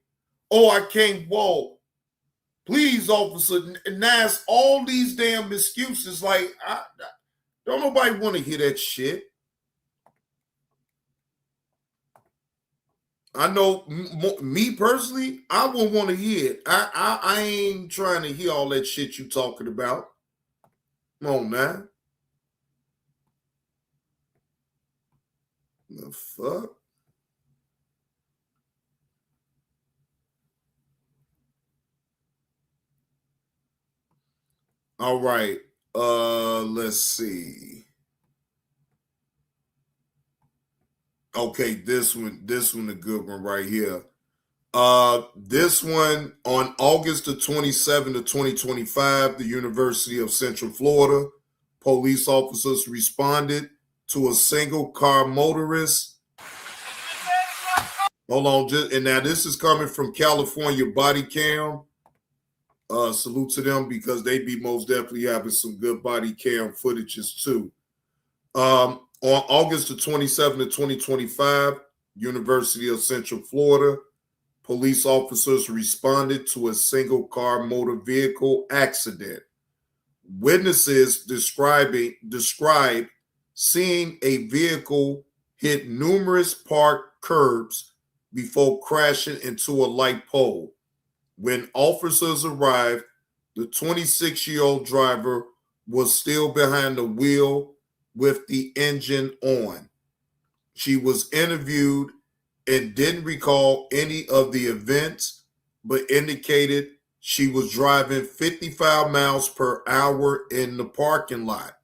Oh, I can't walk. Please, officer. Now it's all these damn excuses. Like, don't nobody want to hear that shit. I know me personally, I wouldn't want to hear it. I ain't trying to hear all that shit you talking about. Come on now. The fuck? All right. Let's see. Okay, this one a good one right here. This one on August the 27th of 2025, the University of Central Florida, police officers responded to a single car motorist. Hold on, and now this is coming from California Body Cam. Salute to them because they be most definitely having some good body cam footages too. On August the 27th of 2025, University of Central Florida, police officers responded to a single-car motor vehicle accident. Witnesses describe seeing a vehicle hit numerous parked curbs before crashing into a light pole. When officers arrived, the 26-year-old driver was still behind the wheel with the engine on. She was interviewed and didn't recall any of the events, but indicated she was driving 55 miles per hour in the parking lot.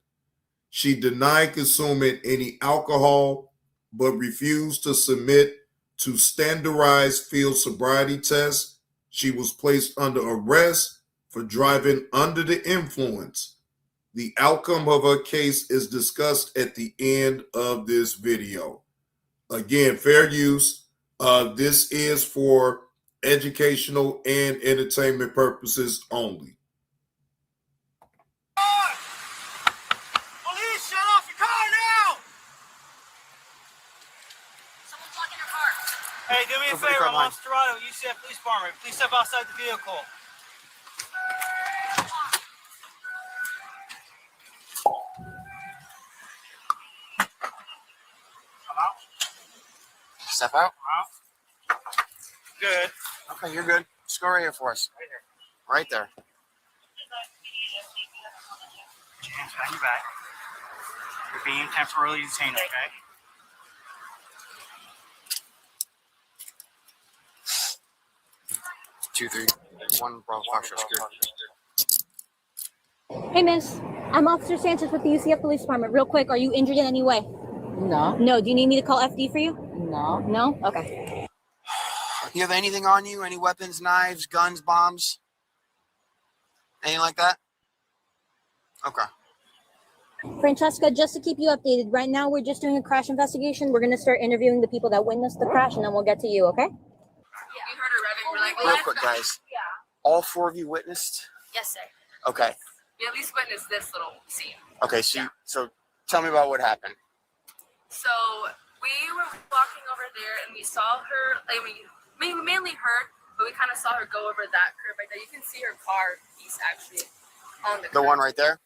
She denied consuming any alcohol, but refused to submit to standardized field sobriety tests. She was placed under arrest for driving under the influence. The outcome of her case is discussed at the end of this video. Again, fair use. This is for educational and entertainment purposes only. Police, shut off your car now! Someone's blocking your car. Hey, do me a favor. I'm Officer Dorado, UCF Police Department. Please step outside the vehicle. Step out. Good. Okay, you're good. Just go right here for us. Right here. Right there. Hands behind your back. You're being temporarily detained, okay? Two, three, one, Bravo, Foxtrot, secure. Hey, miss. I'm Officer Sanchez with the UCF Police Department. Real quick, are you injured in any way? No. No. Do you need me to call FD for you? No. No? Okay. You have anything on you? Any weapons, knives, guns, bombs? Anything like that? Okay. Francesca, just to keep you updated, right now we're just doing a crash investigation. We're going to start interviewing the people that witnessed the crash, and then we'll get to you, okay? Yeah. You heard her revving. We're like, Real quick, guys. Yeah. All four of you witnessed? Yes, sir. Okay. We at least witnessed this little scene. Okay, so tell me about what happened. So we were walking over there and we saw her, I mean, mainly her, but we kind of saw her go over that curb right there. You can see her car piece actually on the curb. The one right there?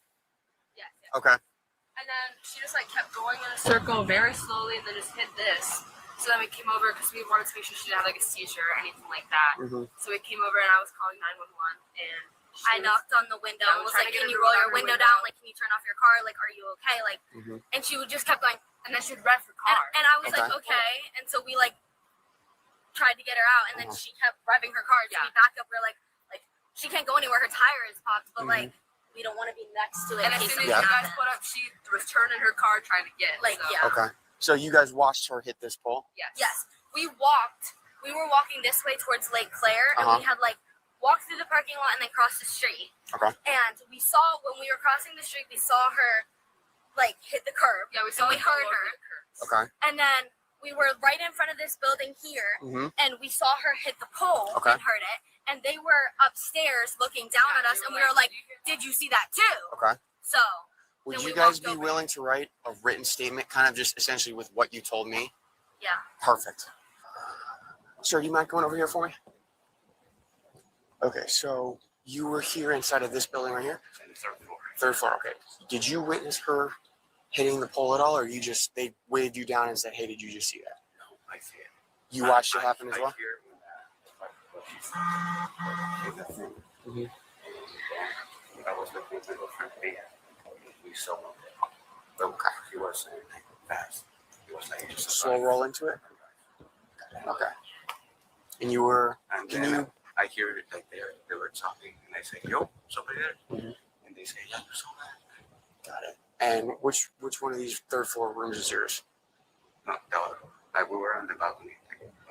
Yeah. Okay. And then she just like kept going in a circle very slowly and then just hit this. So then we came over because we wanted to make sure she didn't have like a seizure or anything like that. Mm-hmm. So we came over and I was calling 911 and I knocked on the window and was like, can you roll your window down? Like, can you turn off your car? Like, are you okay? Like, and she would just kept going. And then she'd rev her car. And I was like, okay. And so we like tried to get her out, and then she kept revving her car. So we backed up. We're like she can't go anywhere. Her tire is popped, but like we don't want to be next to it. And as soon as you guys put up, she was turning her car trying to get. Like, so. yeah. Okay. So you guys watched her hit this pole? Yes. Yes. We were walking this way towards Lake Claire, and we had like walked through the parking lot and then crossed the street. Okay. And we saw when we were crossing the street, we saw her like hit the curb. Yeah, we saw. We heard her. Okay. And then we were right in front of this building here, and we saw her hit the pole and heard it. And they were upstairs looking down at us, and we were like, "Did you see that too?" Okay. So. Would you guys be willing to write a written statement, kind of just essentially with what you told me? Yeah. Perfect. Sir, do you mind going over here for me? Okay, so you were here inside of this building right here? Third floor. Third floor, okay. Did you witness her hitting the pole at all, or you just, they waved you down and said, hey, did you just see that? No, I see it. You watched it happen as well? I was looking to the front bed. We saw him. Okay. He was fast. He was like just slow roll into it? Okay. And you were, and then I hear it like they were talking, and I say, yo, somebody there? And they say, yeah, you saw that. Got it. And which one of these third floor rooms is yours? No, like we were on the balcony.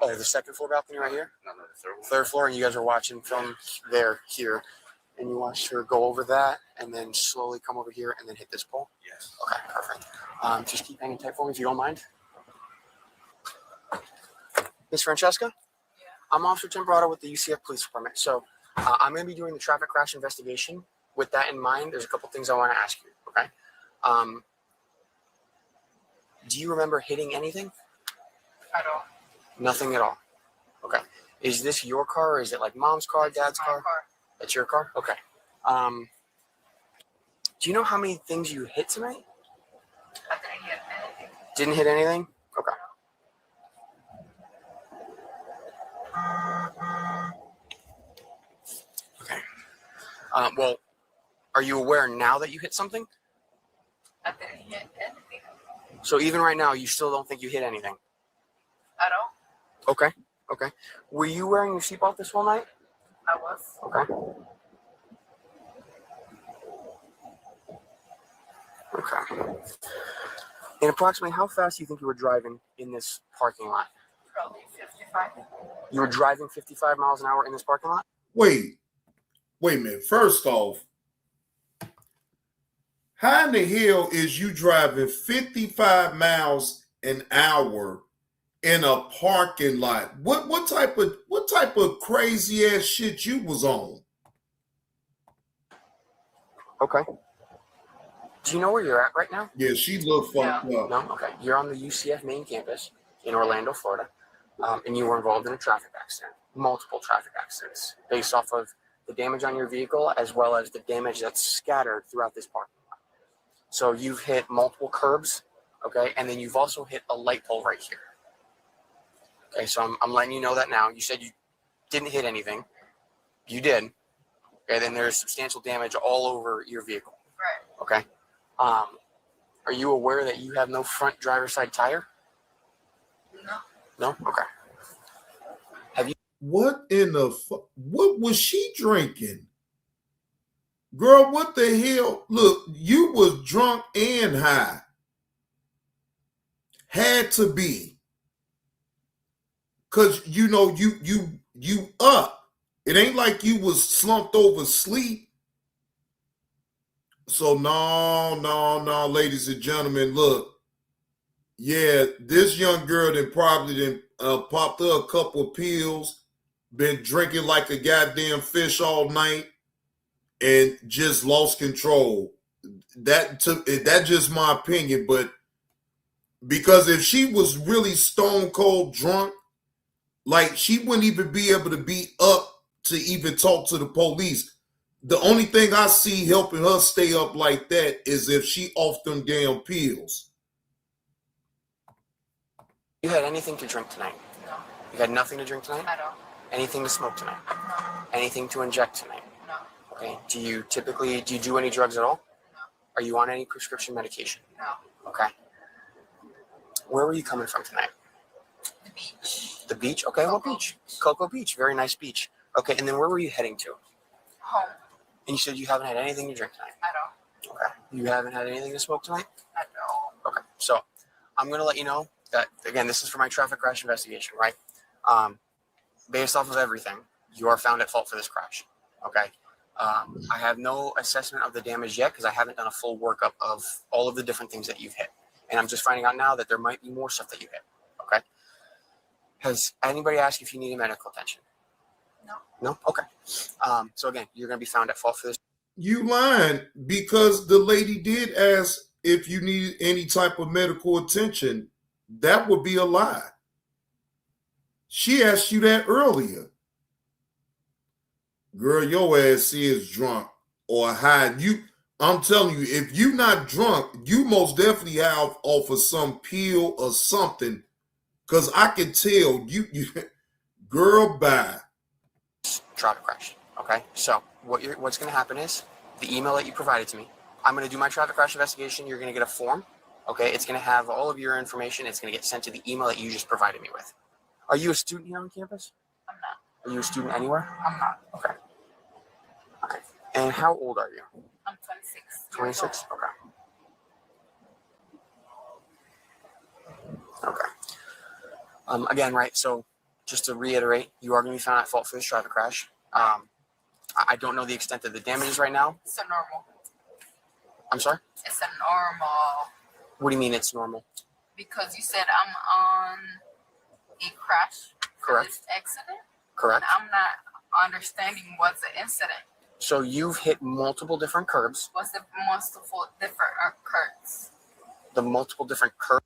Oh, the second floor balcony right here? No, the third one. Third floor, and you guys are watching from there, here. And you watched her go over that, and then slowly come over here, and then hit this pole? Yes. Okay, perfect. Just keep hanging tight for me if you don't mind. Miss Francesca? Yeah. I'm Officer Timbrado with the UCF Police Department. So I'm going to be doing the traffic crash investigation. With that in mind, there's a couple things I want to ask you, okay? Do you remember hitting anything? At all. Nothing at all. Okay. Is this your car or is it like mom's car, dad's car? That's your car? Okay. Do you know how many things you hit tonight? I didn't hit anything. Didn't hit anything? Okay. Okay. Well, are you aware now that you hit something? I didn't hit anything. So even right now, you still don't think you hit anything? At all? Okay. Okay. Were you wearing your seatbelt this whole night? I was. Okay. Okay. And approximately how fast do you think you were driving in this parking lot? Probably 55. You were driving 55 miles an hour in this parking lot? Wait a minute. First off, how in the hell is you driving 55 miles an hour in a parking lot? What type of crazy ass shit you was on? Okay. Do you know where you're at right now? Yeah, she looked fucked up. No? Okay. You're on the UCF main campus in Orlando, Florida, and you were involved in a traffic accident, multiple traffic accidents, based off of the damage on your vehicle as well as the damage that's scattered throughout this parking lot. So you've hit multiple curbs, okay, and then you've also hit a light pole right here. Okay, so I'm letting you know that now. You said you didn't hit anything. You did. Okay, then there's substantial damage all over your vehicle. Right. Okay. Are you aware that you have no front driver's side tire? No. No? Okay. Have you? What in the what was she drinking? Girl, what the hell? Look, you was drunk and high. Had to be. Cause you know you up. It ain't like you was slumped over sleep. So no, ladies and gentlemen, look. Yeah, this young girl that probably popped her a couple of pills, been drinking like a goddamn fish all night, and just lost control. That's just my opinion, but because if she was really stone cold drunk, like she wouldn't even be able to be up to even talk to the police. The only thing I see helping her stay up like that is if she off them damn pills. You had anything to drink tonight? No. You had nothing to drink tonight? At all. Anything to smoke tonight? No. Anything to inject tonight? No. Okay. Do you do any drugs at all? No. Are you on any prescription medication? No. Okay. Where were you coming from tonight? The beach. The beach? Okay, what beach? Cocoa Beach. Very nice beach. Okay, and then where were you heading to? Home. And you said you haven't had anything to drink tonight? At all. Okay. You haven't had anything to smoke tonight? At all. Okay. So I'm going to let you know that, again, this is for my traffic crash investigation, right? Based off of everything, you are found at fault for this crash. Okay. I have no assessment of the damage yet because I haven't done a full workup of all of the different things that you've hit. And I'm just finding out now that there might be more stuff that you hit. Okay. Has anybody asked if you need medical attention? No. No? Okay. So again, you're going to be found at fault for this. You lying because the lady did ask if you need any type of medical attention. That would be a lie. She asked you that earlier. Girl, your ass is drunk or high. I'm telling you, if you not drunk, you most definitely have off of some pill or something. Cause I can tell you girl, bye. Traffic crash. Okay. So what's going to happen is the email that you provided to me. I'm going to do my traffic crash investigation. You're going to get a form. Okay. It's going to have all of your information. It's going to get sent to the email that you just provided me with. Are you a student here on campus? I'm not. Are you a student anywhere? I'm not. Okay. Okay. And how old are you? I'm 26. 26? Okay. Okay. Again, right, so just to reiterate, you are going to be found at fault for this traffic crash. I don't know the extent of the damages right now. It's a normal. I'm sorry? It's a normal. What do you mean it's normal? Because you said I'm on a crash. Correct. This accident. Correct. And I'm not understanding what's the incident. So you've hit multiple different curbs. What's the multiple different curbs? The multiple different curbs.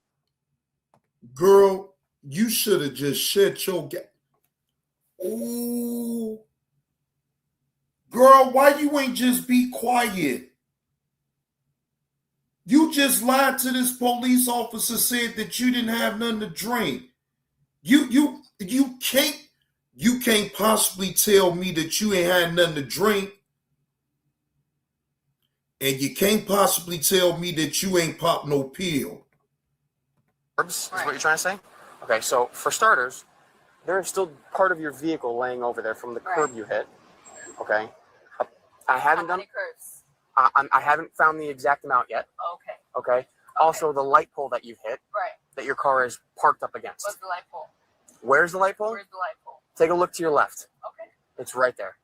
Girl, you should have just shed your Ooh. Girl, why you ain't just be quiet? You just lied to this police officer, said that you didn't have nothing to drink. You can't possibly tell me that you ain't had nothing to drink. And you can't possibly tell me that you ain't popped no pill. Is what you're trying to say? Okay, so for starters, there is still part of your vehicle laying over there from the curb you hit. Okay, I haven't done. Curves. I haven't found the exact amount yet. Okay. Okay. Also, the light pole that you hit, Right. that your car is parked up against. What's the light pole? Where's the light pole? Where's the light pole? Take a look to your left. Okay. It's right there.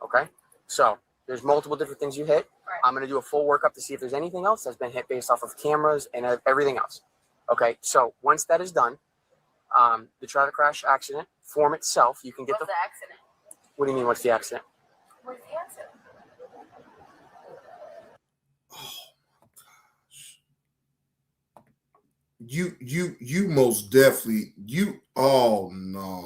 Okay. Okay. So there's multiple different things you hit. Right. I'm gonna do a full workup to see if there's anything else that's been hit based off of cameras and everything else. Okay. So once that is done, the traffic crash accident form itself, you can get What's the accident? What do you mean? What's the accident? Where's the accident? You most definitely, oh no.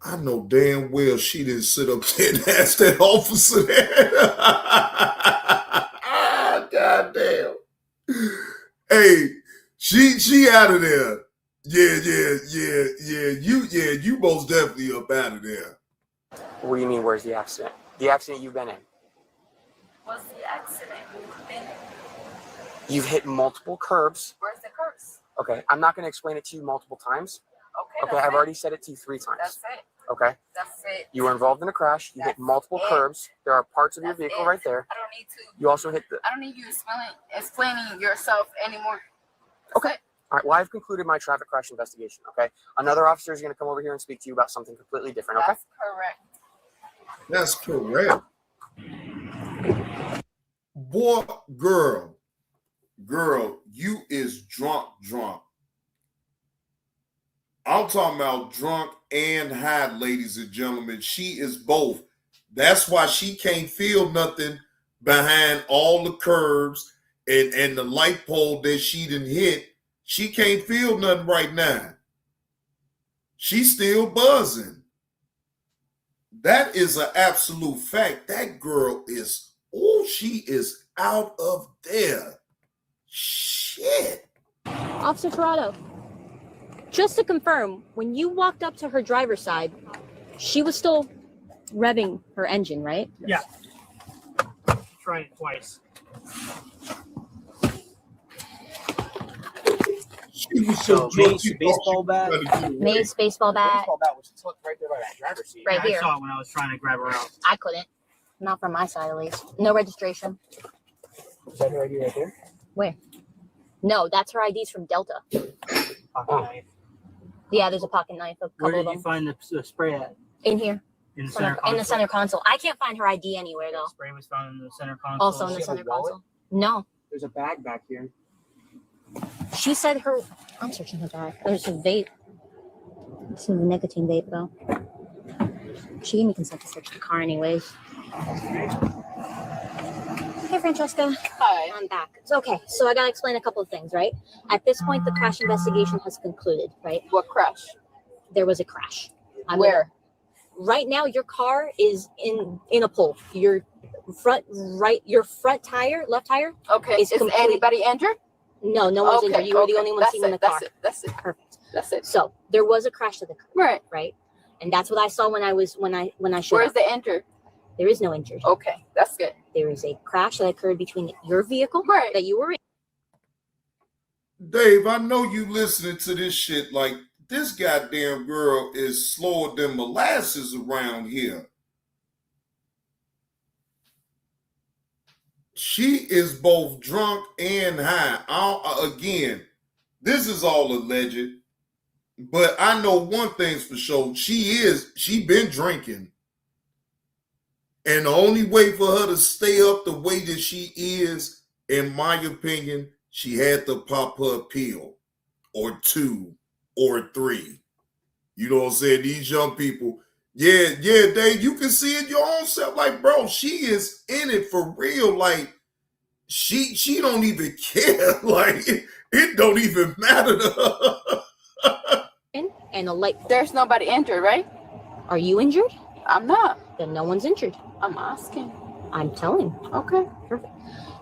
I know damn well she didn't sit up there and ask that officer that. God damn. Hey, she out of there. Yeah. You most definitely up out of there. What do you mean, where's the accident? The accident you've been in. What's the accident? You've hit multiple curbs. Where's the curves? Okay, I'm not going to explain it to you multiple times. Okay. I've already said it to you 3 times. That's it. Okay. That's it. You were involved in a crash. You hit multiple curbs. There are parts of your vehicle right there. I don't need to. You also hit the. I don't need you explaining yourself anymore. Okay. All right. Well, I've concluded my traffic crash investigation. Okay. Another officer is going to come over here and speak to you about something completely different. Okay. That's correct. That's correct. Boy, girl, you is drunk. I'm talking about drunk and high, ladies and gentlemen. She is both. That's why she can't feel nothing behind all the curves and the light pole that she done hit. She can't feel nothing right now. She's still buzzing. That is an absolute fact. That girl is, she is out of there. Shit. Officer Torado, just to confirm, when you walked up to her driver's side, she was still revving her engine, right? Yeah. Tried it twice. So Mace baseball bat. Mace baseball bat. Baseball bat was tucked right there by that driver's seat. Right here. I saw it when I was trying to grab her out. I couldn't. Not from my side, at least. No registration. Is that her ID right there? Where? No, that's her IDs from Delta. Pocket knife. Yeah, there's a pocket knife. A Where couple did of you them. find the spray at? In here. In the center console. In the center console. I can't find her ID anywhere though. The spray was found in the center console. Also in the center console. No. There's a bag back here. She said her. I'm searching her bag. There's a vape. This is a nicotine vape though. She gave me consent to search the car anyways. Hey Francesca. Hi. I'm back. It's okay. So I gotta explain a couple of things, right? At this point, the crash investigation has concluded, right? What crash? There was a crash. Where? Right now, your car is in a pole. Your front tire, left tire. Okay. Is anybody injured? No, no one's injured. You were the only one seen in the car. That's it. Perfect. That's it. So there was a crash to the car. Right. Right. And that's what I saw when I showed Where's up. the injured? There is no injured. Okay, that's good. There is a crash that occurred between your vehicle that you were in. Dave, I know you listening to this shit like this goddamn girl is slower than molasses around here. She is both drunk and high. Again, this is all alleged, but I know one thing's for sure. She been drinking. And the only way for her to stay up the way that she is, in my opinion, she had to pop her pill or 2 or 3. You know what I'm saying? These young people, yeah, Dave, you can see it your own self. Like, bro, she is in it for real. Like, she don't even care. Like it don't even matter to her. And the light. There's nobody injured, right? Are you injured? I'm not. Then no one's injured. I'm asking. I'm telling. Okay. Perfect.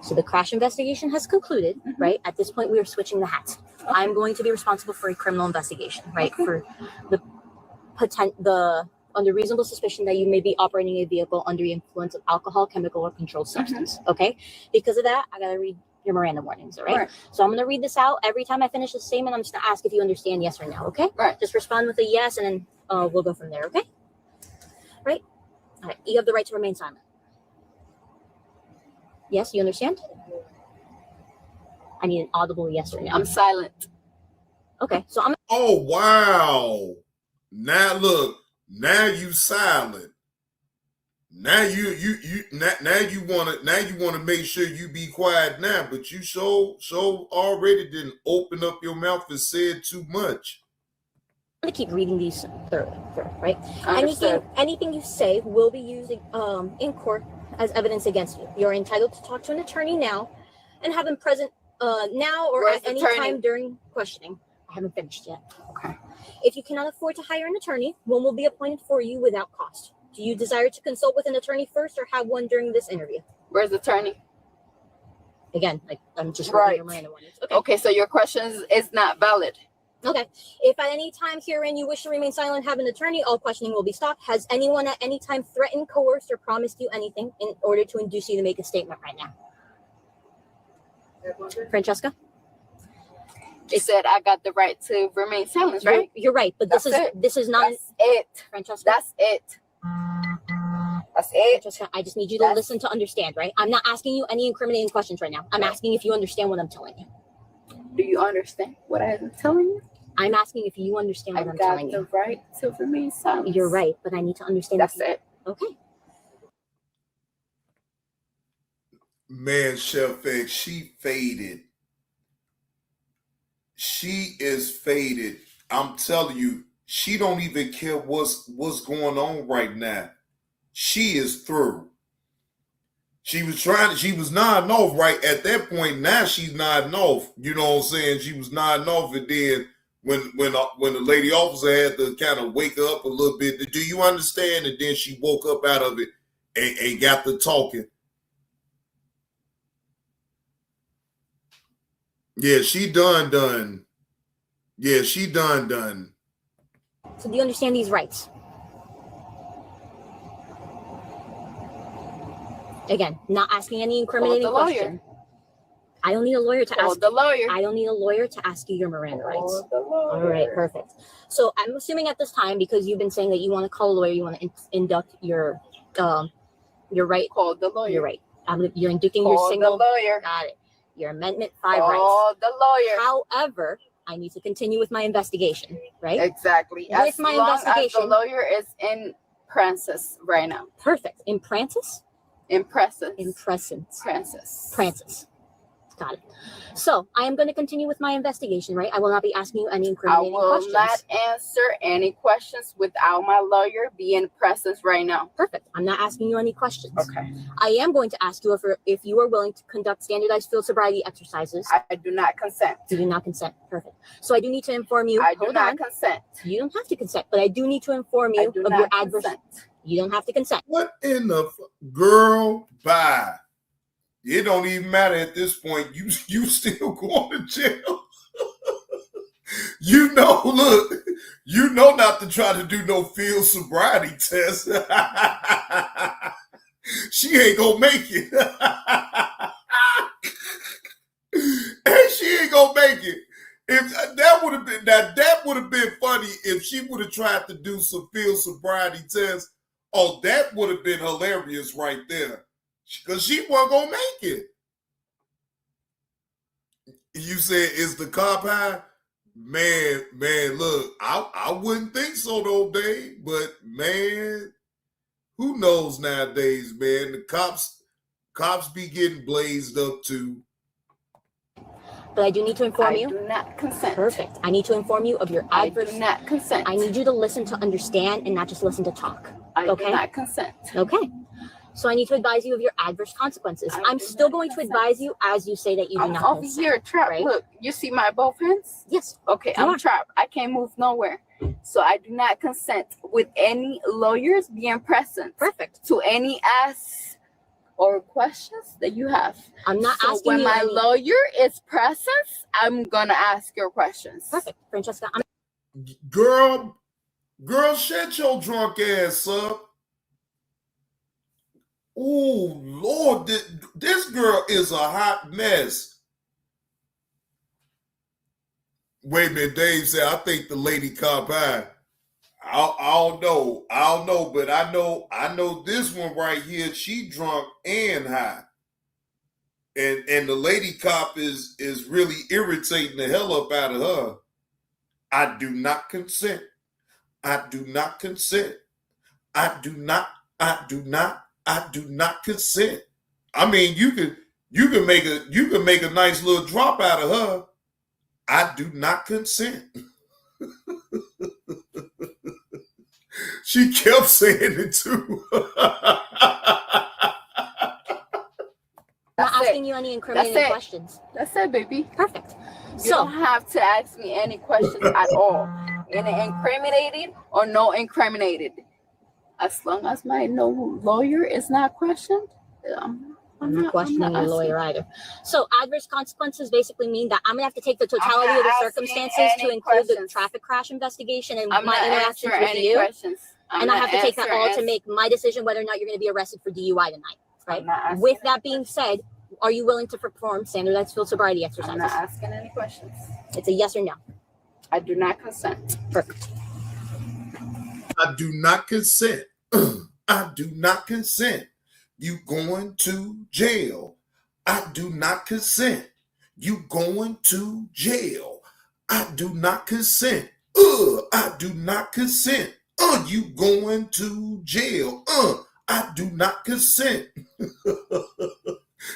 So the crash investigation has concluded, right? At this point, we are switching the hats. Okay. I'm going to be responsible for a criminal investigation, right? Okay. For the under reasonable suspicion that you may be operating a vehicle under the influence of alcohol, chemical, or controlled substance. Okay. Because of that, I gotta read your Miranda warnings. All right. So I'm gonna read this out every time I finish the statement. I'm just gonna ask if you understand, yes or no. Okay. Right. Just respond with a yes, and then we'll go from there. Okay. Right. All right. You have the right to remain silent. Yes, you understand? I need an audible yes or no. I'm silent. Okay, so I'm. Oh wow! Now look, now you silent. Now you wanna make sure you be quiet now, but you so already didn't open up your mouth and said too much. I'm gonna keep reading these through, right? Anything you say will be used in court as evidence against you. You're entitled to talk to an attorney now and have him present now or at any time during questioning. I haven't finished yet. Okay. If you cannot afford to hire an attorney, one will be appointed for you without cost. Do you desire to consult with an attorney first or have one during this interview? Where's the attorney? Again, I'm just reading your Miranda warnings. Okay, so your question is not valid. Okay. If at any time herein you wish to remain silent, have an attorney, all questioning will be stopped. Has anyone at any time threatened, coerced, or promised you anything in order to induce you to make a statement right now? Francesca? You said I got the right to remain silent, right? You're right, but this is not. That's it. Francesca? That's it. That's it. Francesca, I just need you to listen to understand, right? I'm not asking you any incriminating questions right now. I'm asking if you understand what I'm telling you. Do you understand what I'm telling you? I'm asking if you understand what I'm telling you. I got the right to remain silent. You're right, but I need to understand. That's it. Okay. Man, Chef X, she faded. She is faded. I'm telling you, she don't even care what's going on right now. She is through. She was nodding off right at that point. Now she's nodding off. You know what I'm saying? She was nodding off, and then when the lady officer had to kind of wake her up a little bit, do you understand? And then she woke up out of it and got to talking. Yeah, she done. Yeah, she done. So do you understand these rights? Again, not asking any incriminating question. I don't need a lawyer to ask. I don't need a lawyer to ask you your Miranda rights. All right, perfect. So I'm assuming at this time, because you've been saying that you want to call a lawyer, you want to induct your right. Call the lawyer. You're right. You're inducting your single. The lawyer. Got it. Your Amendment 5 rights. Call the lawyer. However, I need to continue with my investigation, right? Exactly. With my investigation, as the lawyer is in Francis right now. Perfect. In Francis? In presence. In presence. Francis. Got it. So I am going to continue with my investigation, right? I will not be asking you any incriminating questions. I will not answer any questions without my lawyer being present right now. Perfect. I'm not asking you any questions. Okay. I am going to ask you if you are willing to conduct standardized field sobriety exercises. I do not consent. You do not consent. Perfect. So I do need to inform you. I do not consent. You don't have to consent, but I do need to inform you of your adverse. You don't have to consent. What in the girl? Bye. It don't even matter at this point. You still going to jail. Look, you know not to try to do no field sobriety test. She ain't gonna make it. And she ain't gonna make it. If that would have been funny if she would have tried to do some field sobriety tests. Oh, that would have been hilarious right there. Because she wasn't going to make it. You said, is the cop high? Man, look, I wouldn't think so though, Dave. But, man, who knows nowadays, man? The cops be getting blazed up too. But I do need to inform you. I do not consent. Perfect. I need to inform you of your adverse. I do not consent. I need you to listen to understand and not just listen to talk. I do not consent. Okay. So I need to advise you of your adverse consequences. I'm still going to advise you as you say that you do I'm not over consent, here trapped. right? Look, you see my both hands? Yes. Okay, You I'm are. trapped. I can't move nowhere. So I do not consent with any lawyers being present. Perfect. To any asks or questions that you have. I'm not so asking when you my any... lawyer is present, I'm gonna ask your questions. Perfect, Francesca. Girl, shut your drunk ass up. Oh, Lord, this girl is a hot mess. Wait a minute, Dave said, I think the lady cop high. I don't know, but I know this one right here, she drunk and high. And the lady cop is really irritating the hell up out of her. I do not consent. I do not consent. I do not consent. I mean, you can make a nice little drop out of her. I do not consent. She kept saying it too. I'm not asking you any incriminating questions. That's it, baby. Perfect. You don't have to ask me any questions at all. Any incriminated or no incriminated. As long as my lawyer is not questioned, I'm not questioning your lawyer either. So adverse consequences basically mean that I'm gonna have to take the totality of the circumstances to include the traffic crash investigation and my interactions with you. And I have to take that all to make my decision whether or not you're going to be arrested for DUI tonight, right? With that being said, are you willing to perform standardized field sobriety exercises? I'm not asking any questions. It's a yes or no. I do not consent. Perfect. I do not consent. I do not consent. You going to jail. I do not consent. You going to jail. I do not consent. I do not consent. You going to jail. I do not consent.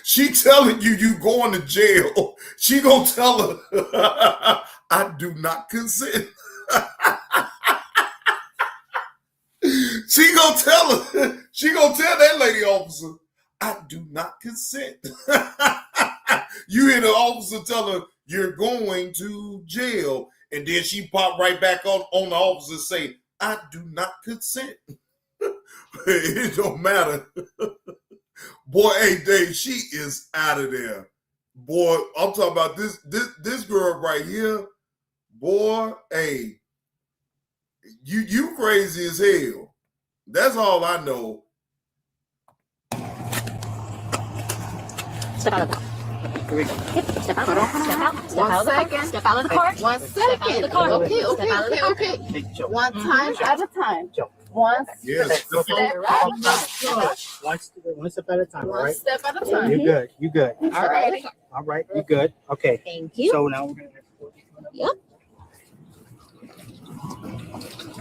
She telling you going to jail. She gonna tell her, I do not consent. She gonna tell her. She gonna tell that lady officer, I do not consent. You hear the officer tell her, you're going to jail. And then she pop right back on the officer and say, I do not consent. It don't matter. Boy, hey, Dave, she is out of there. Boy, I'm talking about this girl right here. Boy, hey, you crazy as hell. That's all I know. Step out of the car. Here we go. Yep. Step out. Step out. Step out of the car. Step out of the car. 1 second. Step out of the car. Okay. One time at a time. One Yes. step One step at a time. All One right. step at a time. You're good. You good. All right. All right. You good. Okay. Thank you. So now we're gonna. Yep.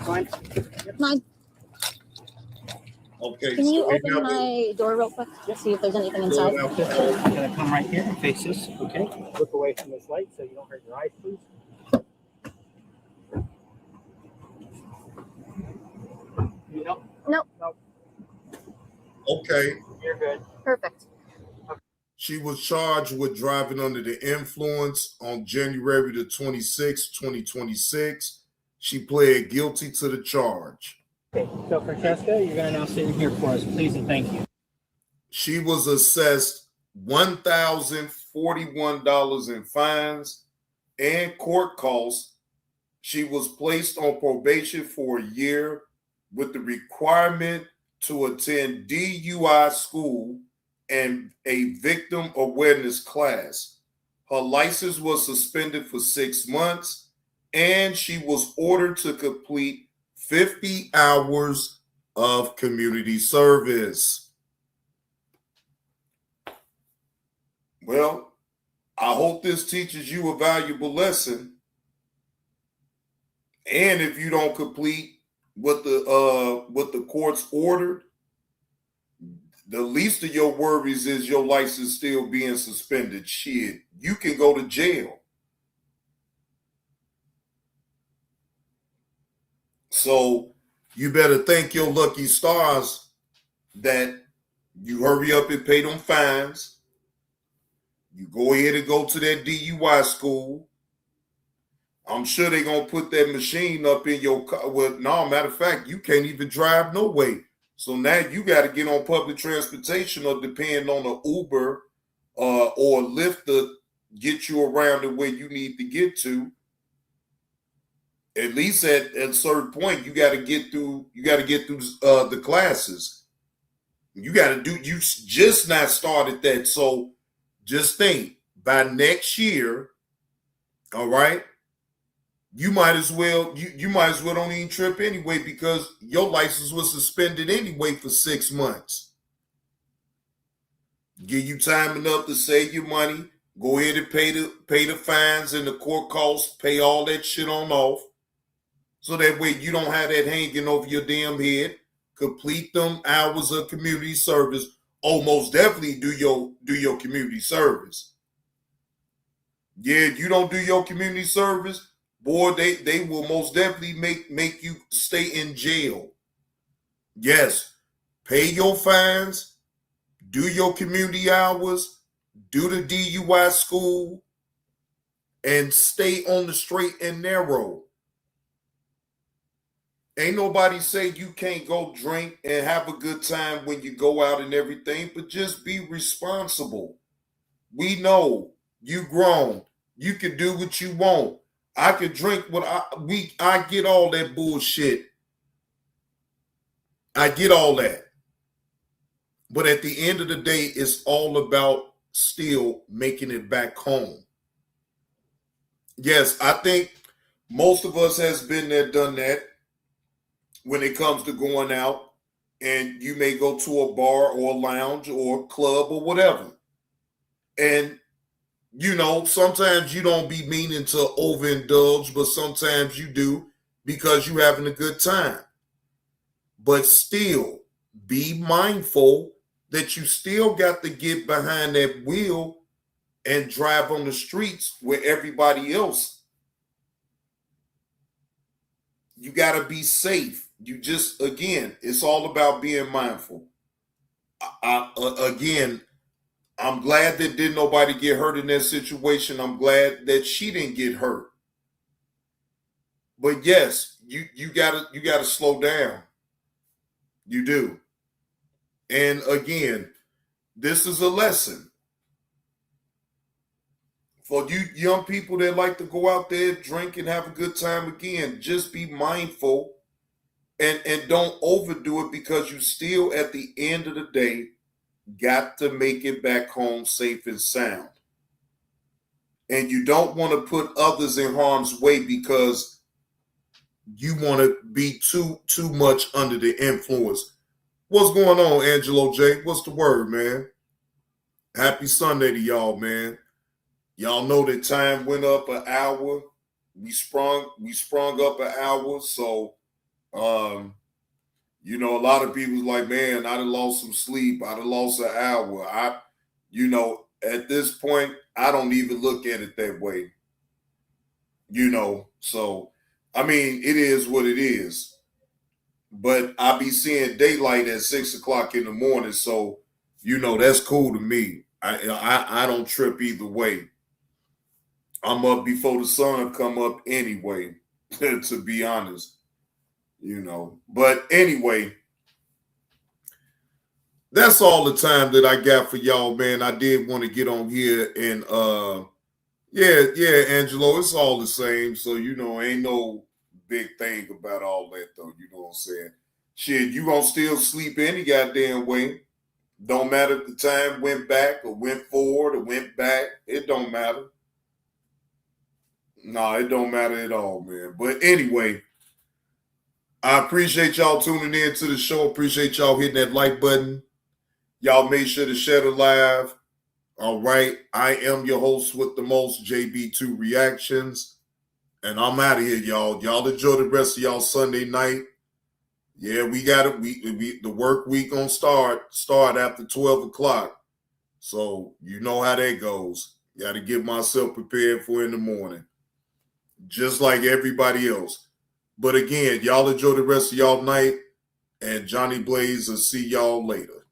Fine. Mine. Okay. Can you so open my door real quick? Just see if there's anything inside. You're gonna come right here and face this. Okay. Look away from this light so you don't hurt your eyes, please. Nope. Nope. Nope. Okay. You're good. Perfect. She was charged with driving under the influence on January the 26th, 2026. She pled guilty to the charge. Okay. So Francesca, you're gonna now sit in here for us, please, and thank you. She was assessed $1,041 in fines and court costs. She was placed on probation for a year with the requirement to attend DUI school and a victim awareness class. Her license was suspended for 6 months, and she was ordered to complete 50 hours of community service. Well, I hope this teaches you a valuable lesson. And if you don't complete what the court's ordered, the least of your worries is your license still being suspended. Shit, you can go to jail. So you better thank your lucky stars that You hurry up and pay them fines. You go ahead and go to that DUI school. I'm sure they're going to put that machine up in your car. Well, no, matter of fact, you can't even drive no way. So now you got to get on public transportation or depend on an Uber or Lyft to get you around the way you need to get to. At least at a certain point, you got to get through the classes. You just not started that. So just think, by next year, all right, you might as well don't even trip anyway, because your license was suspended anyway for 6 months. Give you time enough to save your money, go ahead and pay the fines and the court costs, pay all that shit on off. So that way you don't have that hanging over your damn head. Complete them hours of community service. Oh, most definitely do your community service. Yeah, you don't do your community service, boy, they will most definitely make you stay in jail. Yes, pay your fines, do your community hours, do the DUI school, and stay on the straight and narrow. Ain't nobody say you can't go drink and have a good time when you go out and everything, but just be responsible. We know you grown. You can do what you want. I can drink what I get all that bullshit. I get all that. But at the end of the day, it's all about still making it back home. Yes, I think most of us has been there, done that. When it comes to going out, and you may go to a bar or a lounge or a club or whatever. And, sometimes you don't be meaning to overindulge, but sometimes you do because you're having a good time. But still, be mindful that you still got to get behind that wheel and drive on the streets where everybody else. You got to be safe. You just, again, it's all about being mindful. Again, I'm glad that didn't nobody get hurt in that situation. I'm glad that she didn't get hurt. But yes, you gotta slow down. You do. And again, this is a lesson for you young people that like to go out there, drink, and have a good time. Again, just be mindful. And don't overdo it, because you still, at the end of the day, got to make it back home safe and sound. And you don't want to put others in harm's way because you want to be too much under the influence. What's going on, Angelo J? What's the word, man? Happy Sunday to y'all, man. Y'all know that time went up an hour. We sprung up an hour, so a lot of people's like, man, I done lost some sleep. I done lost an hour. At this point, I don't even look at it that way. So, I mean, it is what it is. But I be seeing daylight at 6 o'clock in the morning. So, that's cool to me. I don't trip either way. I'm up before the sun come up anyway, to be honest. But anyway, that's all the time that I got for y'all, man. I did want to get on here and Angelo, it's all the same. So, ain't no big thing about all that though. You know what I'm saying? Shit, you gonna still sleep any goddamn way. Don't matter if the time went back or went forward or went back. It don't matter. No, it don't matter at all, man. But anyway, I appreciate y'all tuning in to the show. Appreciate y'all hitting that like button. Y'all make sure to share the live. All right. I am your host with the most, JB2 Reactions. And I'm out of here, y'all. Y'all enjoy the rest of y'all Sunday night. Yeah, we got it. We the work week gonna start after 12 o'clock. So you know how that goes. Got to get myself prepared for in the morning. Just like everybody else. But again, y'all enjoy the rest of y'all night, and Johnny Blaze will see y'all later.